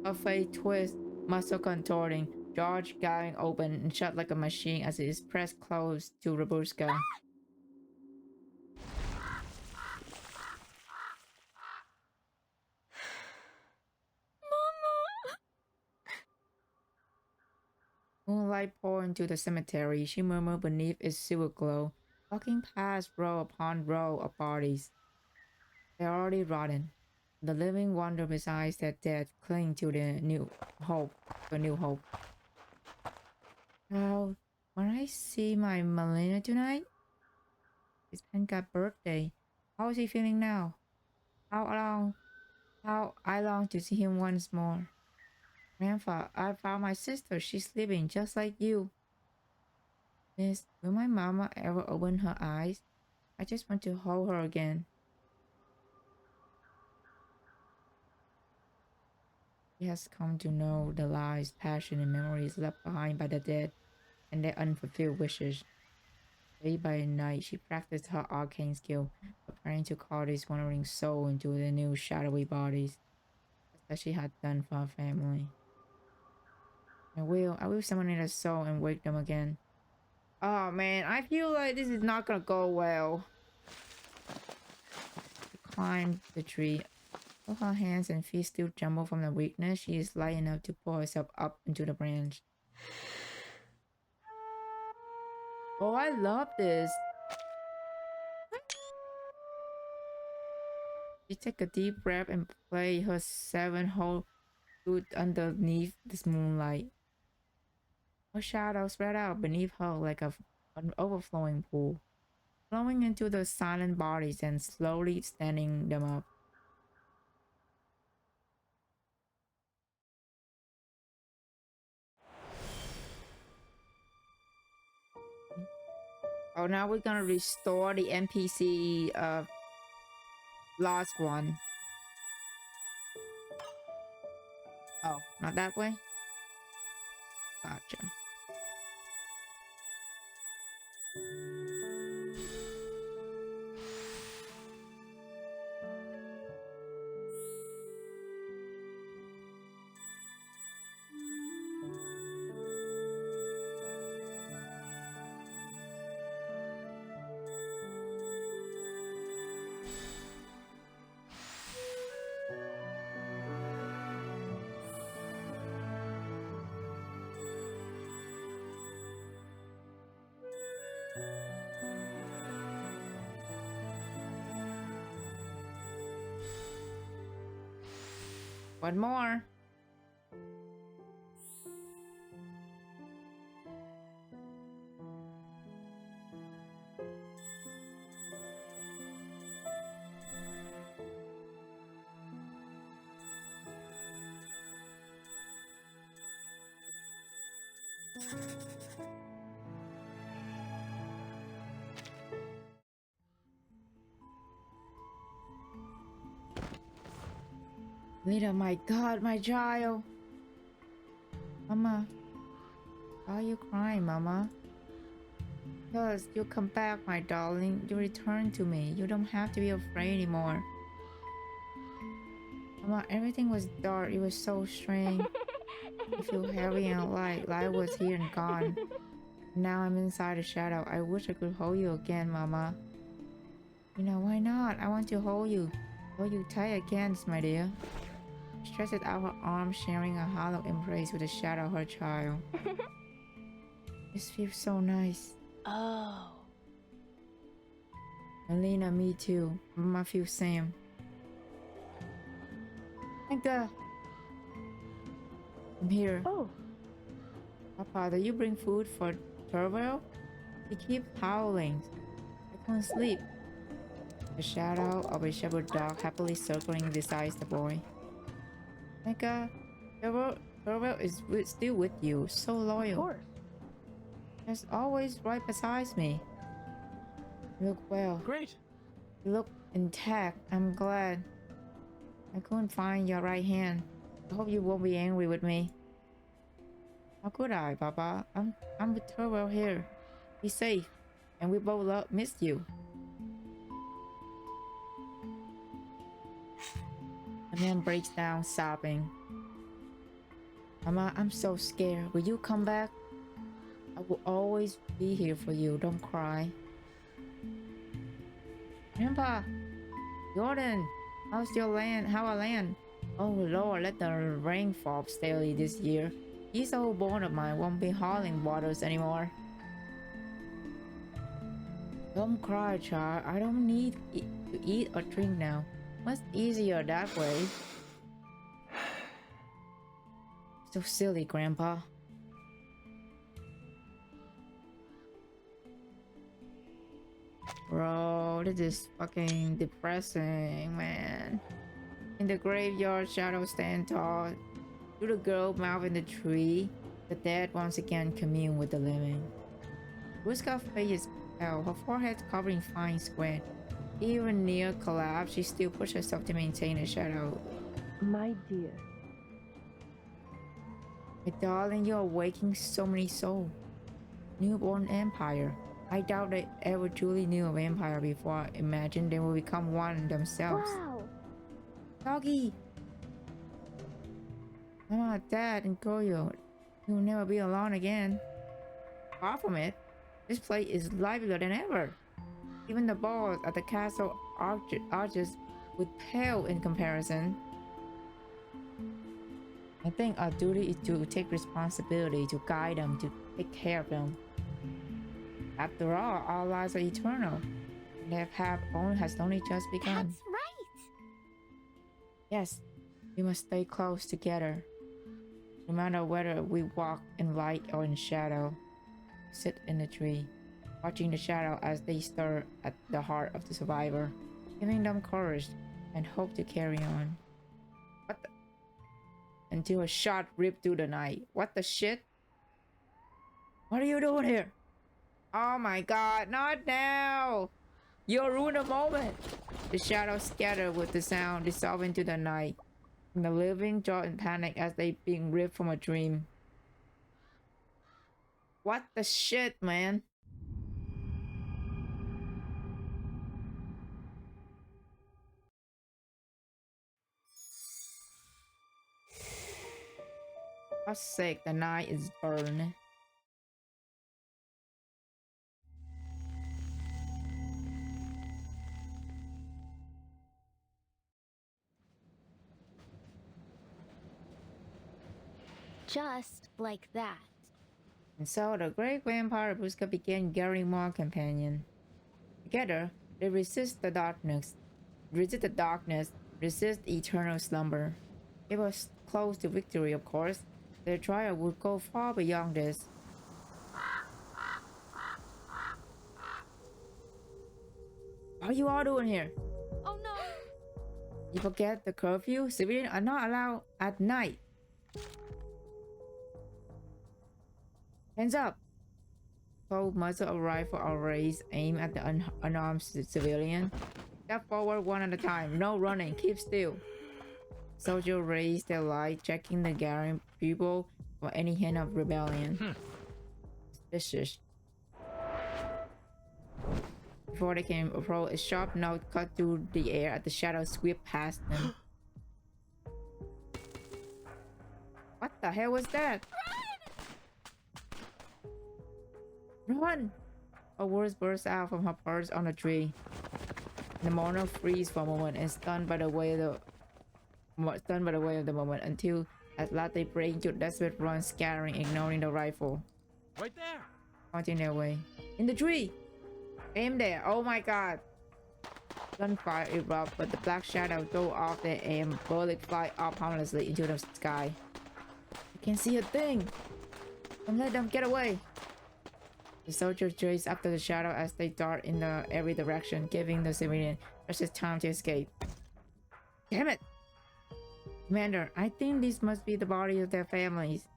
Her face twists, muscle contorting, jaw gaping open and shut like a machine as it is pressed close to Rubuska. Moonlight poured into the cemetery. She murmured beneath its silver glow, walking past row upon row of bodies. They're already rotten. The living wonder besides that dead cling to the new hope. The new hope. Now, when I see my Melina tonight, it's Penka's birthday. How is he feeling now? How I long to see him once more. Grandpa, I found my sister. She's sleeping just like you. Miss, will my mama ever open her eyes? I just want to hold her again. She has come to know the lies, passion, and memories left behind by the dead and their unfulfilled wishes. Day by night, she practiced her arcane skill, preparing to call this wandering soul into the new shadowy bodies, just as she had done for her family. I will summon in a soul and wake them again. Oh man, I feel like this is not gonna go well. She climbed the tree. Though her hands and feet still tremble from the weakness, she is light enough to pull herself up into the branch. Oh, I love this. She took a deep breath and played her 7-hole flute underneath this moonlight. Her shadow spread out beneath her like an overflowing pool, flowing into the silent bodies and slowly standing them up. Oh, now we're gonna restore the NPC last one. Oh, not that way? Gotcha. One more. Lita, my God, my child. Mama, why are you crying, Mama? Because you come back, my darling. You return to me. You don't have to be afraid anymore. Mama, everything was dark. It was so strange. I feel heavy and light. Light was here and gone. Now I'm inside the shadow. I wish I could hold you again, Mama. You know, why not? I want to hold you. Hold you tight again, my dear. Stretched out her arms, sharing a hollow embrace with the shadow of her child. This feels so nice. Oh. Elena, me too. Mama feels same. Thank God. I'm here. Oh, Papa, did you bring food for Turbo? He keeps howling. I can't sleep. The shadow of a shepherd dog happily circling beside the boy. Mecca, Turbo is still with you, so of loyal. course. He's always right beside me. You look well. Great. You look intact. I'm glad. I couldn't find your right hand. I hope you won't be angry with me. How could I, Papa? I'm with Turbo here. Be safe. And we both missed you. The man breaks down sobbing. Mama, I'm so scared. Will you come back? I will always be here for you. Don't cry. Grandpa, Jordan, how's your land? How I land? Oh Lord, let the rain fall steadily this year. This old born of mine won't be hauling waters anymore. Don't cry, child. I don't need to eat or drink now. Much easier that way. So silly, Grandpa. Bro, this is fucking depressing, man. In the graveyard, shadows stand tall. To the girl mouth in the tree, the dead once again commune with the living. Rubuska's face is pale, her forehead covered in fine sweat. Even near collapse, she still pushed herself to maintain a shadow. My dear. My darling, you are waking so many souls. Newborn empire. I doubt they ever truly knew of empire before. Imagine they will become one themselves. Wow. Doggy! Mama, Dad, and Goyo, you'll never be alone again. Far from it, this place is livelier than ever. Even the balls at the castle arches would pale in comparison. I think our duty is to take responsibility, to guide them, to take care of them. After all, our lives are eternal. And their path has only just begun. That's right. Yes, we must stay close together. No matter whether we walk in light or in shadow, sit in the tree, watching the shadow as they stir at the heart of the survivor, giving them courage and hope to carry on. What the? Until a shot ripped through the night. What the shit? What are you doing here? Oh my God, not now! You ruined a moment. The shadows scatter with the sound, dissolve into the night. And the living jaw in panic as they being ripped from a dream. What the shit, man? For sake, the night is burned. Just like that. And so the great vampire Rubuska began gathering more companions. Together, they resist the darkness, resist eternal slumber. It was close to victory, of course. Their trial would go far beyond this. What are you all doing here? Oh no! You forget the curfew? Civilians are not allowed at night. Hands up! Cold muzzle of rifle or raised, aim at the unarmed civilian. Step forward one at a time. No running. Keep still. Soldiers raised their light, checking the gathering people for any hint of rebellion. Suspicious. Before they came approach, a sharp note cut through the air as the shadow swept past them. What the hell was that? Run! A word burst out from her perch on a tree. The mourner freezes for a moment and stunned by the way of the moment until at last they break into a desperate run, scattering, ignoring the rifle. Right there. Pointing their way. In the tree! Aim there! Oh my god! Gunfire erupts, but the black shadow throw off their aim. Bullets fly up harmlessly into the sky. I can't see a thing! Don't let them get away! The soldiers chase after the shadow as they dart in every direction, giving the civilian precious time to escape. Damn it! Commander, I think these must be the bodies of their families.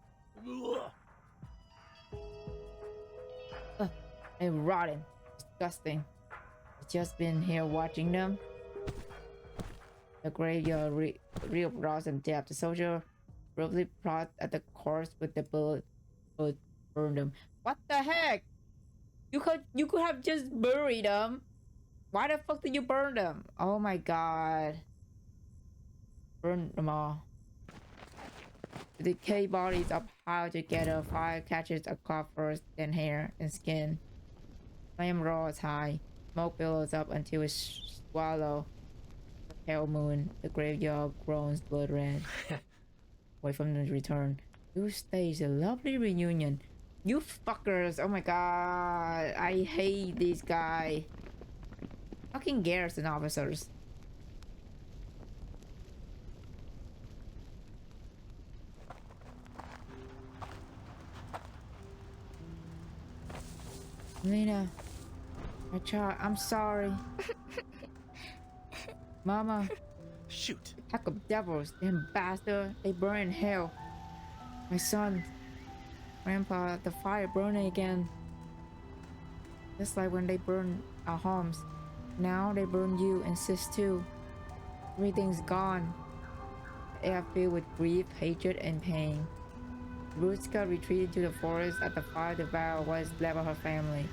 They're rotten. Disgusting. I've just been here watching them. The graveyard real rot and depth. The soldier roughly prods at the corpse with the bullet burned them. What the heck? You could have just buried them. Why the fuck did you burn them? Oh my god. Burn them all. The decayed bodies are piled together. Fire catches a cloth first, then hair and skin. Flame roars high. Smoke billows up until it swallows the pale moon. The graveyard groans blood red. Wait from the return. You stage a lovely reunion. You fuckers! Oh my god! I hate this guy. Fucking garrison officers. Lena, my child, I'm sorry. Mama, Shoot. pack of devils, them bastard, they burn in hell. My son, Grandpa, the fire burning again. Just like when they burned our homes. Now they burn you and sis too. Everything's gone. The air filled with grief, hatred, and pain. Rubuska retreated to the forest as the fire devoured what is left of her family,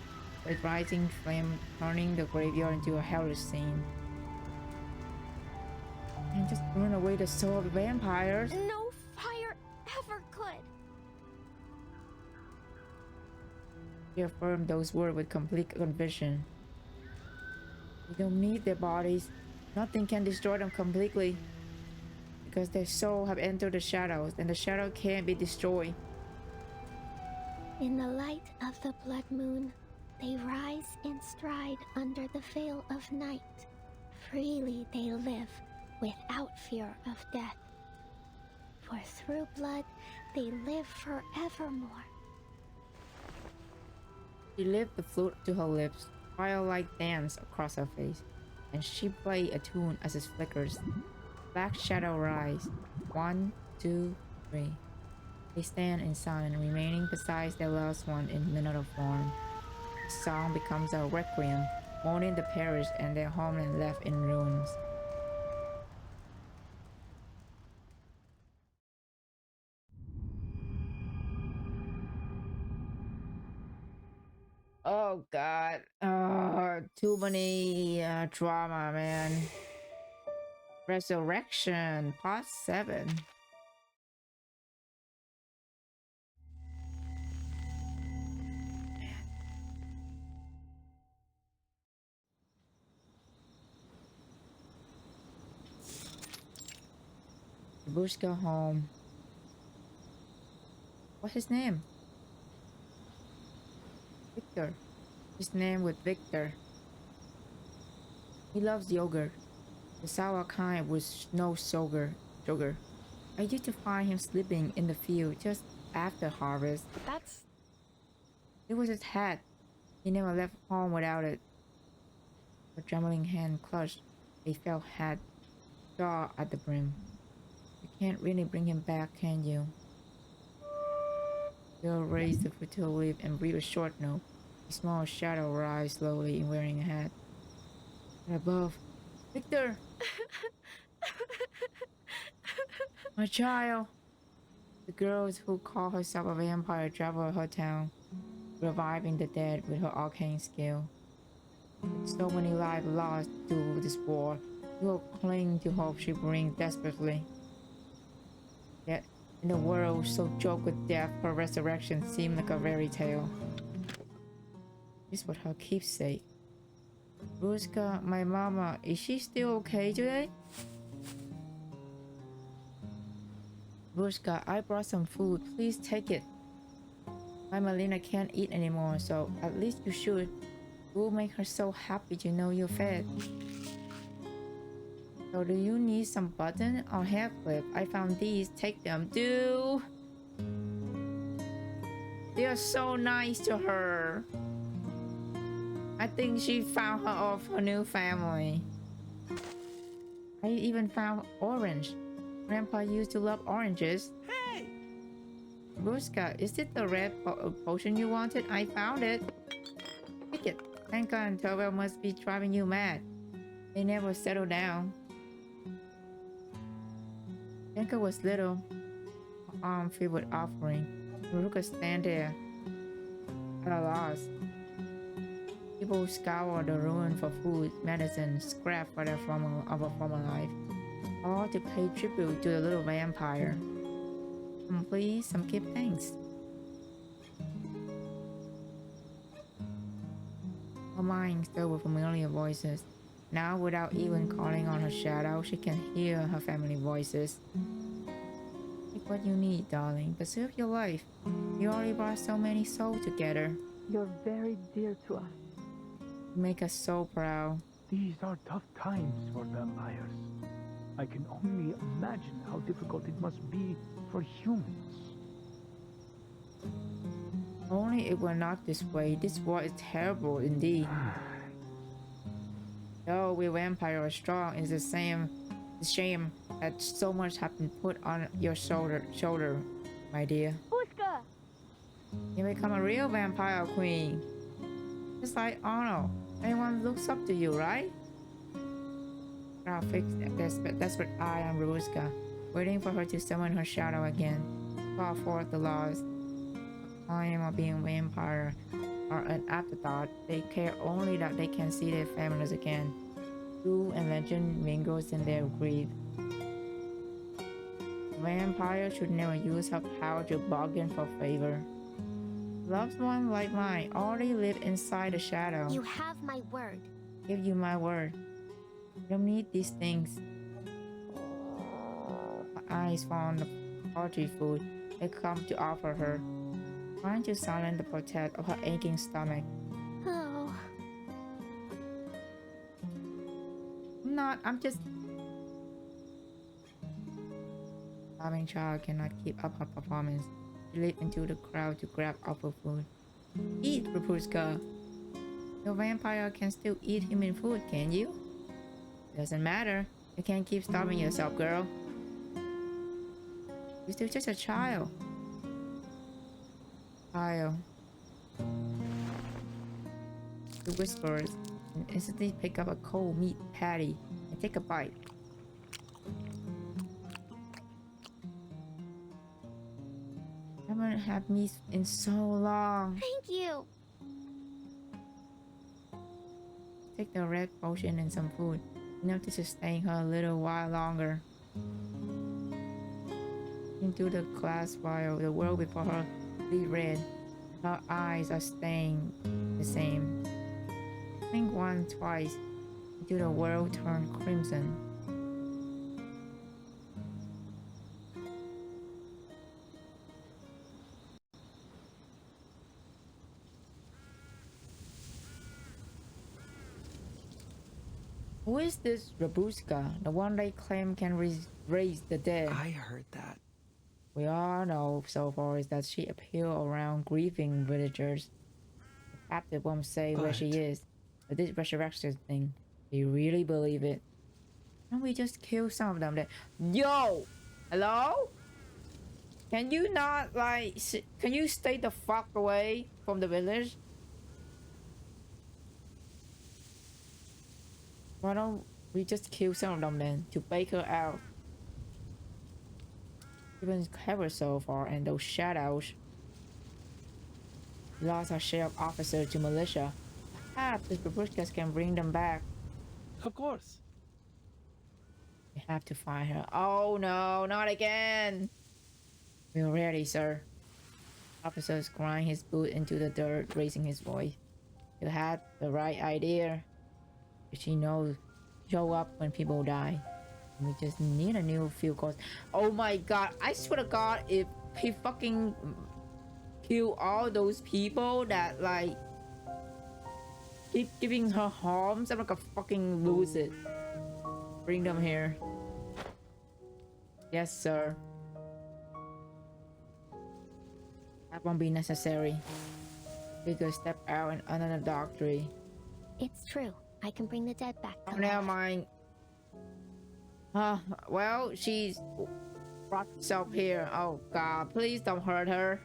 with rising flame turning the graveyard into a hellish scene. And just burn away the soul of the vampires. No fire ever could. He affirmed those words with complete conviction. We don't need their bodies. Nothing can destroy them completely. Because their souls have entered the shadows, and the shadow can't be destroyed. In the light of the blood moon, they rise and stride under the veil of night. Freely they live, without fear of death. For through blood, they live forevermore. She lifted the flute to her lips, firelight danced across her face, and she played a tune as it flickers. Black shadow rise. 1, 2, 3. They stand in silence, remaining beside their loved one in another form. The song becomes a requiem, mourning the perished and their homeland left in ruins. Oh god. Too many drama, man. Resurrection, part 7. Rubuska home. What's his name? Victor. His name was Victor. He loves yogurt. The sour kind with no sugar. I used to find him sleeping in the field just after harvest. That's... It was his hat. He never left home without it. Her trembling hand clutched a felt hat, jaw at the brim. You can't really bring him back, can you? Girl raised the fertile lip and breathed a short note. A small shadow rise slowly in wearing a hat. And above, Victor! My child! The girls who call herself a vampire travel her town, reviving the dead with her arcane skill. With so many lives lost to this war, you will cling to hope she brings desperately. Yet, in a world so choked with death, her resurrection seemed like a fairy tale. This was her keepsake. Rubuska, my mama, is she still okay today? Rubuska, I brought some food. Please take it. My Melina can't eat anymore, so at least you should. It will make her so happy to know you're fed. So do you need some button or hair clip? I found these. Take them. Do. They are so nice to her. I think she found her off her new family. I even found orange. Grandpa used to love oranges. Hey! Rubuska, is it the red potion you wanted? I found it. Take it. Anka and Tova must be driving you mad. They never settle down. Anka was little, her arm filled with offering. Rubuska stand there at a loss. People scour the ruin for food, medicine, scrap for their former life, all to pay tribute to the little vampire. Please, some keep thanks. Her mind filled with familiar voices. Now, without even calling on her shadow, she can hear her family voices. Take what you need, darling, but save your life. You already brought so many souls together. You're very dear to us. You make us so proud. These are tough times for vampires. I can only imagine how difficult it must be for humans. Only it were not this way. This war is terrible indeed. Though we vampires are strong, it's a shame that so much has been put on your shoulder, my dear. Rubuska! You become a real vampire queen. Just like Arnold. Everyone looks up to you, right? I'll fix desperate eye on Rubuska, waiting for her to summon her shadow again. Call forth the laws. The claim of being vampire are an afterthought. They care only that they can see their families again. True and legend mingles in their greed. A vampire should never use her power to bargain for favor. Loved one like mine already live inside the shadow. You have my word. Give you my word. You don't need these things. Her eyes fall on the paltry food they come to offer her, trying to silence the protest of her aching stomach. Oh, I'm just... Loving child cannot keep up her performance. She leaped into the crowd to grab offered food. Eat, Rubuska. Your vampire can still eat human food, can you? Doesn't matter. You can't keep starving yourself, girl. You're still just a child. Child. The whispers. and instantly pick up a cold meat patty and take a bite. I haven't had meat in so long. Thank you. Take the red potion and some food, enough to sustain her a little while longer. Into the glass vial, the world before her bleed red. Her eyes are staying the same. Think once, twice, until the world turned crimson. Who is this Rubuska, the one they claim can raise the dead? I heard that. We all know so far is that she appears around grieving villagers. The captive won't say where she is, but this resurrection thing, they really believe it. Can't we just kill some of them then? Yo! Hello? Can you not, like, can you stay the fuck away from the village? Why don't we just kill some of them then, to bake her out? Even clever so far, and those shadows. We lost our share of officers to militia. Perhaps the Rubuskas can bring them back. Of course. We have to find her. Oh no, not again! We're ready, sir. Officers grind his boot into the dirt, raising his voice. You had the right idea. She knows. Show up when people die. We just need a new field course. Oh my god, I swear to god, if he fucking kill all those people that like keep giving her harms, I'm gonna fucking lose it. Bring them here. Yes, sir. That won't be necessary. We could step out and under the dark tree. It's true. I can bring the dead back to Oh, never life. mind. Well, she's brought herself here. Oh god, please don't hurt her.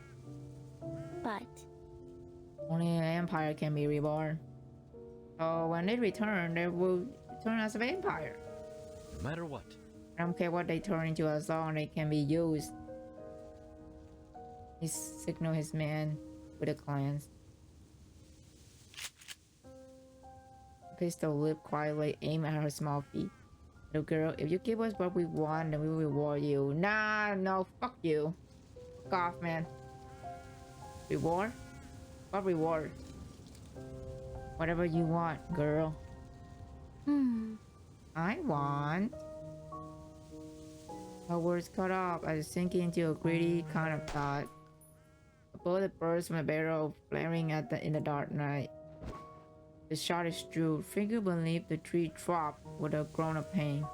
But Only an empire can be reborn. So when they return, they will return as a vampire. No matter what. I don't care what they turn into as long as they can be used. He signaled his man with a glance. The pistol lipped quietly, aimed at her small feet. Little girl, if you give us what we want, then we will reward you. Nah, no, fuck you. Fuck off, man. Reward? What reward? Whatever you want, girl. I want... Her words cut off as sinking into a greedy kind of thought. A bullet burst from a barrel, flaring in the dark night. The shot is true. Finger beneath the tree dropped with a groan of pain.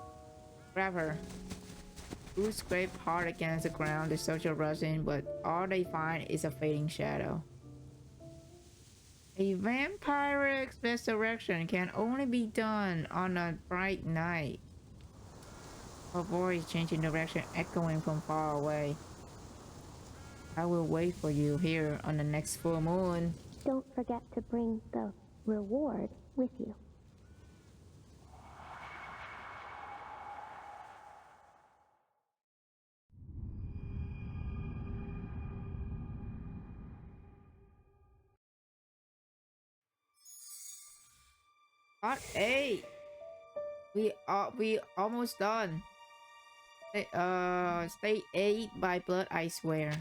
Grab her. Bruce scraped hard against the ground. The soldier rushed in, but all they find is a fading shadow. A vampire's resurrection can only be done on a bright night. Her voice changing direction, echoing from far away. I will wait for you here on the next full moon. don't forget to bring the reward with you. Part 8. We almost done. Stay 8 by blood, I swear.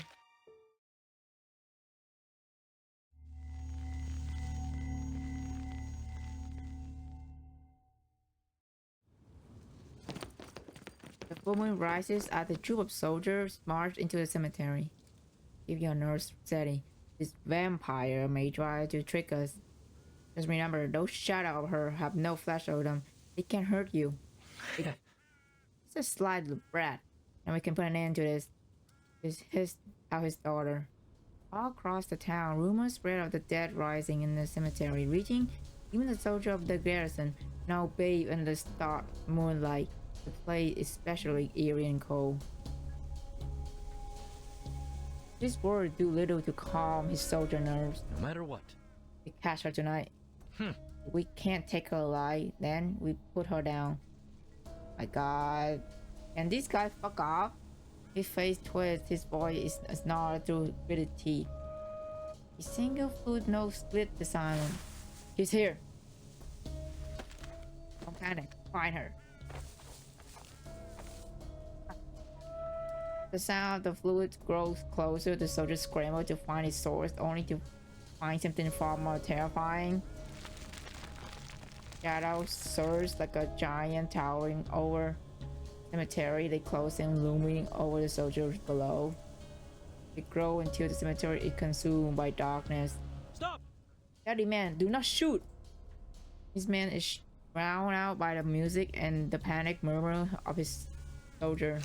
The full moon rises as the troop of soldiers march into the cemetery. Keep your nerves steady. This vampire may try to trick us. Just remember, those shadows of her have no flesh on them. It can hurt you. It's a sly little brat, and we can put an end to this. This hissed out his daughter. All across the town, rumors spread of the dead rising in the cemetery, reaching even the soldier of the garrison, now bathed in the stark moonlight. The place is especially eerie and cold. These words do little to calm his soldier nerves. No matter what. We catch her tonight. We can't take her alive. Then we put her down. My God. Can this guy fuck off? His face twists. His voice is snarled through gritted teeth. His single foot nose split the silence. She's here. Don't panic. Find her. The sound of the fluid grows closer. The soldier scrambled to find his source, only to find something far more terrifying. Shadows surged like a giant towering over the cemetery. They closed in, looming over the soldiers below. They grow until the cemetery is consumed by darkness. Stop! Daddy man, do not shoot! His man is drowned out by the music and the panic murmur of his soldier.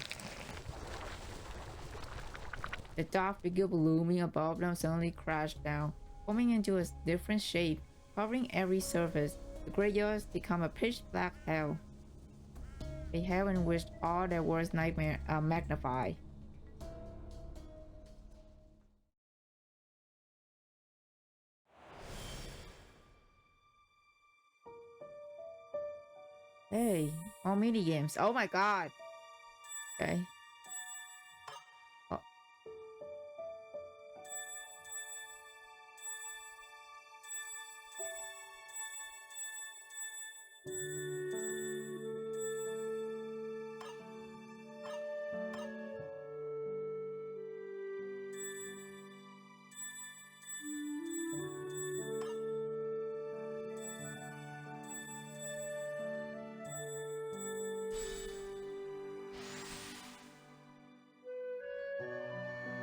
The dark figure looming above them suddenly crashed down, forming into a different shape, covering every surface. The graveyards become a pitch black hell. A hell in which all their worst nightmares are magnified. Hey, more mini games. Oh my God. Okay. Oh.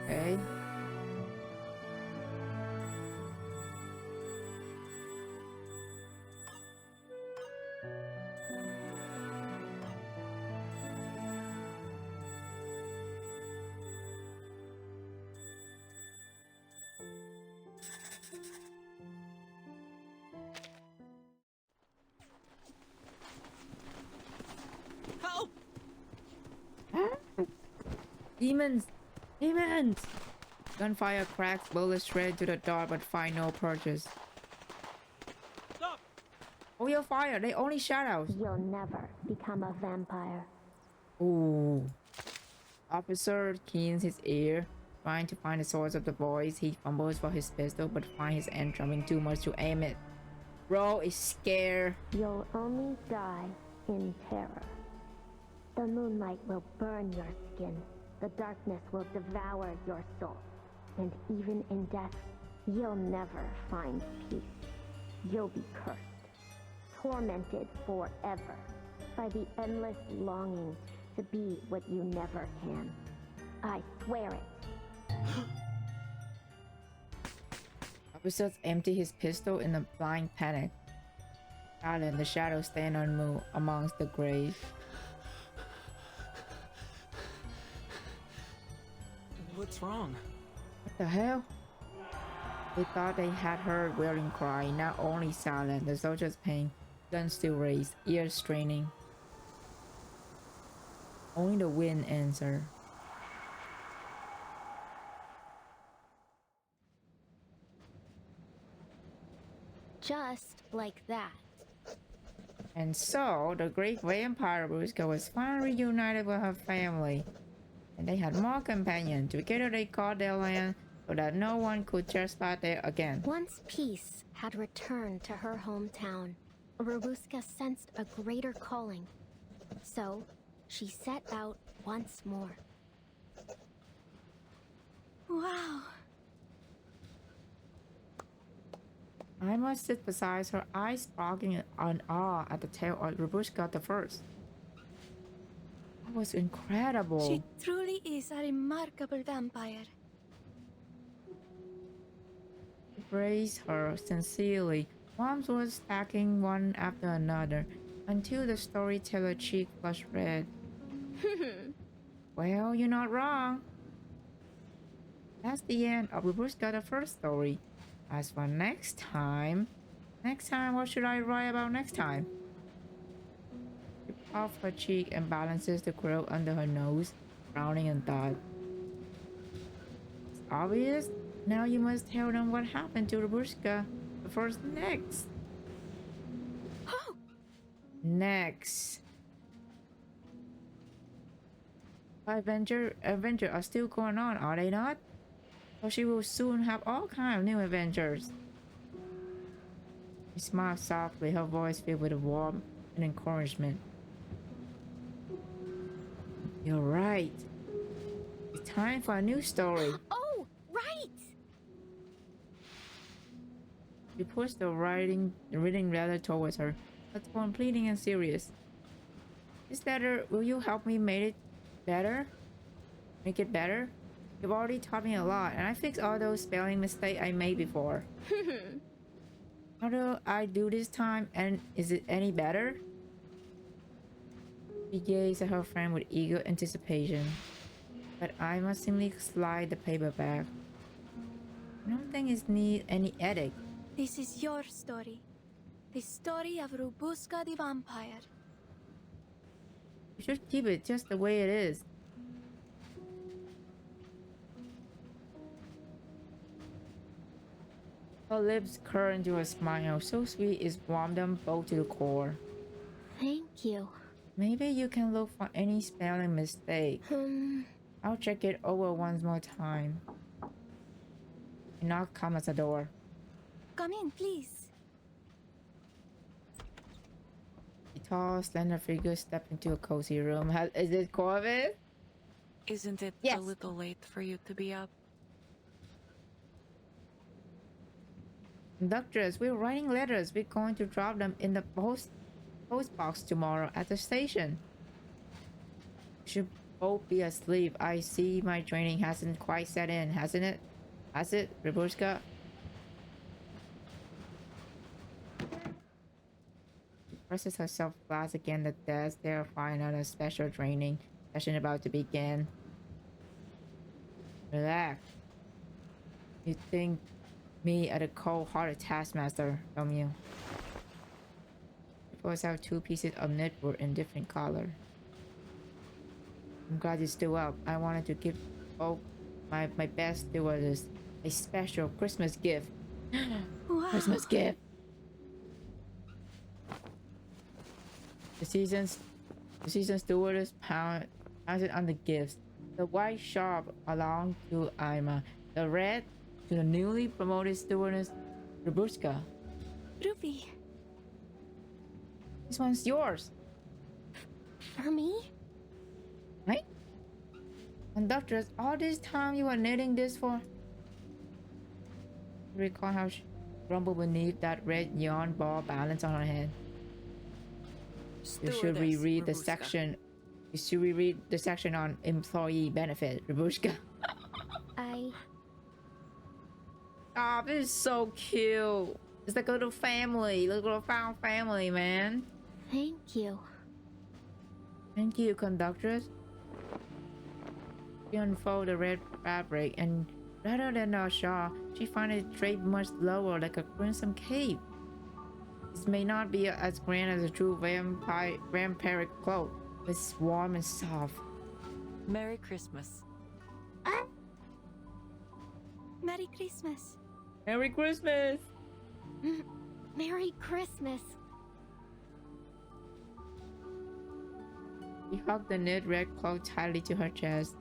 Okay. Help! Demons! Demons! Gunfire cracks, bullets shred to the dark but find no purchase. Stop! Oh, your fire! They only shadows! You'll never become a vampire. Ooh. Officer keens his ear, trying to find the source of the voice. He fumbles for his pistol but finds his end drumming too much to aim it. Bro is scared. You'll only die in terror. The moonlight will burn your skin. The darkness will devour your soul. And even in death, you'll never find peace. You'll be cursed, tormented forever by the endless longing to be what you never can. I swear it. Officers empty his pistol in a blind panic. Silent, the shadows stand unmoved amongst the graves. What's wrong? What the hell? They thought they had heard wailing cry, not only silent, the soldiers' pain, guns still raised, ears straining. Only the wind answered. Just like that. And so, the great vampire Rubuska was finally reunited with her family. And they had more companions. Together they called their land so that no one could trespass there again. Once peace had returned to her hometown, Rubuska sensed a greater calling. So, she set out once more. Wow. I must sit beside her, eyes sparkling in awe at the tale of Rubuska the First. That was incredible. She truly is a remarkable vampire. Praised her sincerely. Moms was stacking one after another until the storyteller cheek flushed red. Well, you're not wrong. That's the end of Rubuska the First story. As for next time, what should I write about next time? She puffs her cheek and balances the quill under her nose, frowning in thought. It's obvious. Now you must tell them what happened to Rubuska the First next. next? Adventure are still going on, are they not? So she will soon have all kinds of new adventures. She smiled softly, her voice filled with warmth and encouragement. You're right. It's time for a new story. Oh, right! She pushed the reading letter towards her, but tone pleading and serious. This letter, will you help me make it better? Make it better? You've already taught me a lot, and I fixed all those spelling mistakes I made before. How do I do this time, and is it any better? She gazed at her friend with eager anticipation, but I must simply slide the paper back. I don't think it needs any edit. This is your story. The story of Rubuska the vampire. You should keep it just the way it is. Her lips curled into a smile so sweet it warmed them both to the core. Thank you. Maybe you can look for any spelling mistake. I'll check it over one more time. A knock comes at the door. Come in, please. A tall, slender figure stepped into a cozy room. Is it Corvus? Isn't it Yes. a little late for you to be up? Conductress, we're writing letters. We're going to drop them in the post box tomorrow at the station. We should both be asleep. I see my training hasn't quite set in, hasn't it? Has it, Rubuska? She presses herself flat against the desk, terrified another special training session about to begin. Relax. You think me at a cold-hearted taskmaster, don't you? She pulls out 2 pieces of knitwear in different color. I'm glad you're still up. I wanted to give both my best stewardess a special Christmas gift. Wow. Christmas gift! The season's stewardess pounded on the gifts. The white sharp belonged to Ima. The red to the newly promoted stewardess, Rubuska. Ruby. This one's yours, For me? right? Conductress, all this time you were knitting this for? Recall how she rumbled beneath that red yarn ball balanced on her head. You should reread the section. You should reread the section on employee benefit, Rubuska. Oh, this is so cute. It's like a little family, little found family, man. Thank you. Thank you, conductress. She unfolded the red fabric, and rather than a shawl, she found it draped much lower, like a crimson cape. This may not be as grand as a true vampiric cloak, but it's warm and soft. Merry Christmas. Merry Christmas. Merry Christmas! Merry Christmas. She hugged the knit red cloak tightly to her chest.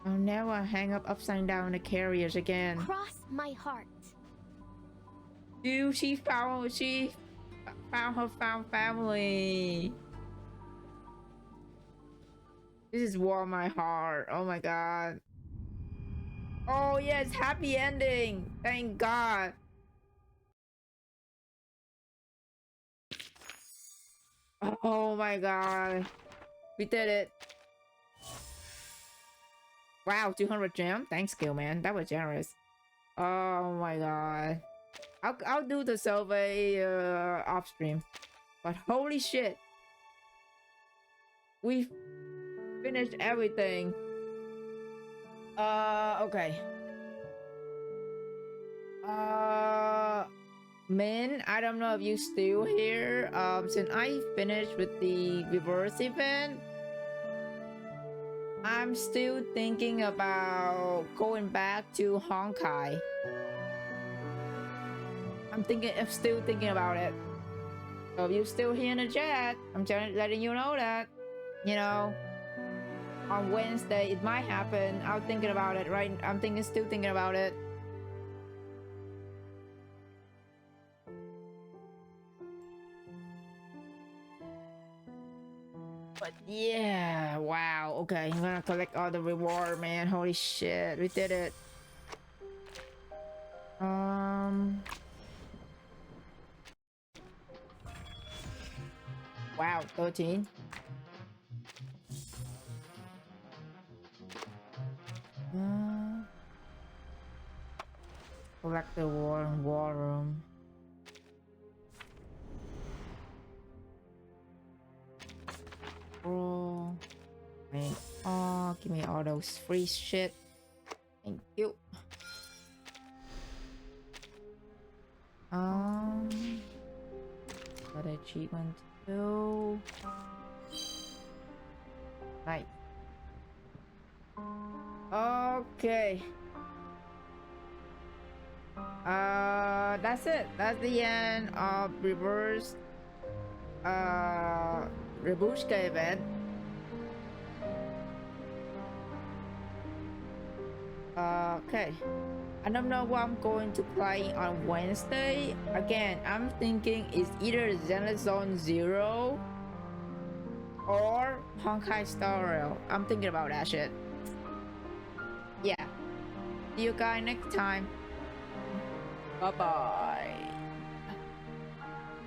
I'll never hang up upside down in the carriers again. Cross my heart. Dude, she found her found family. This is warm my heart. Oh my god. Oh yes, happy ending. Thank God. Oh my god. We did it. Wow, 200 gem. Thanks, Skill Man. That was generous. Oh my god. I'll do the survey off stream. But holy shit. We finished everything. Okay. Min, I don't know if you still here. Since I finished with the reverse event, I'm still thinking about going back to Honkai. I'm still thinking about it. So if you're still here in the chat, I'm just letting you know that, you know, on Wednesday it might happen. I'm thinking about it, right? Still thinking about it. But yeah, wow. Okay, I'm gonna collect all the reward, man. Holy shit, we did it. Wow, 13. Collect the war room. Oh, man. Oh, give me all those free shit. Thank you. Got achievement too. Nice. Okay. That's it. That's the end of Rubuska event. Okay. I don't know what I'm going to play on Wednesday. Again, I'm thinking it's either Zenless Zone Zero or Honkai Star Rail. I'm thinking about that shit. Yeah. See you guys next time. Bye bye.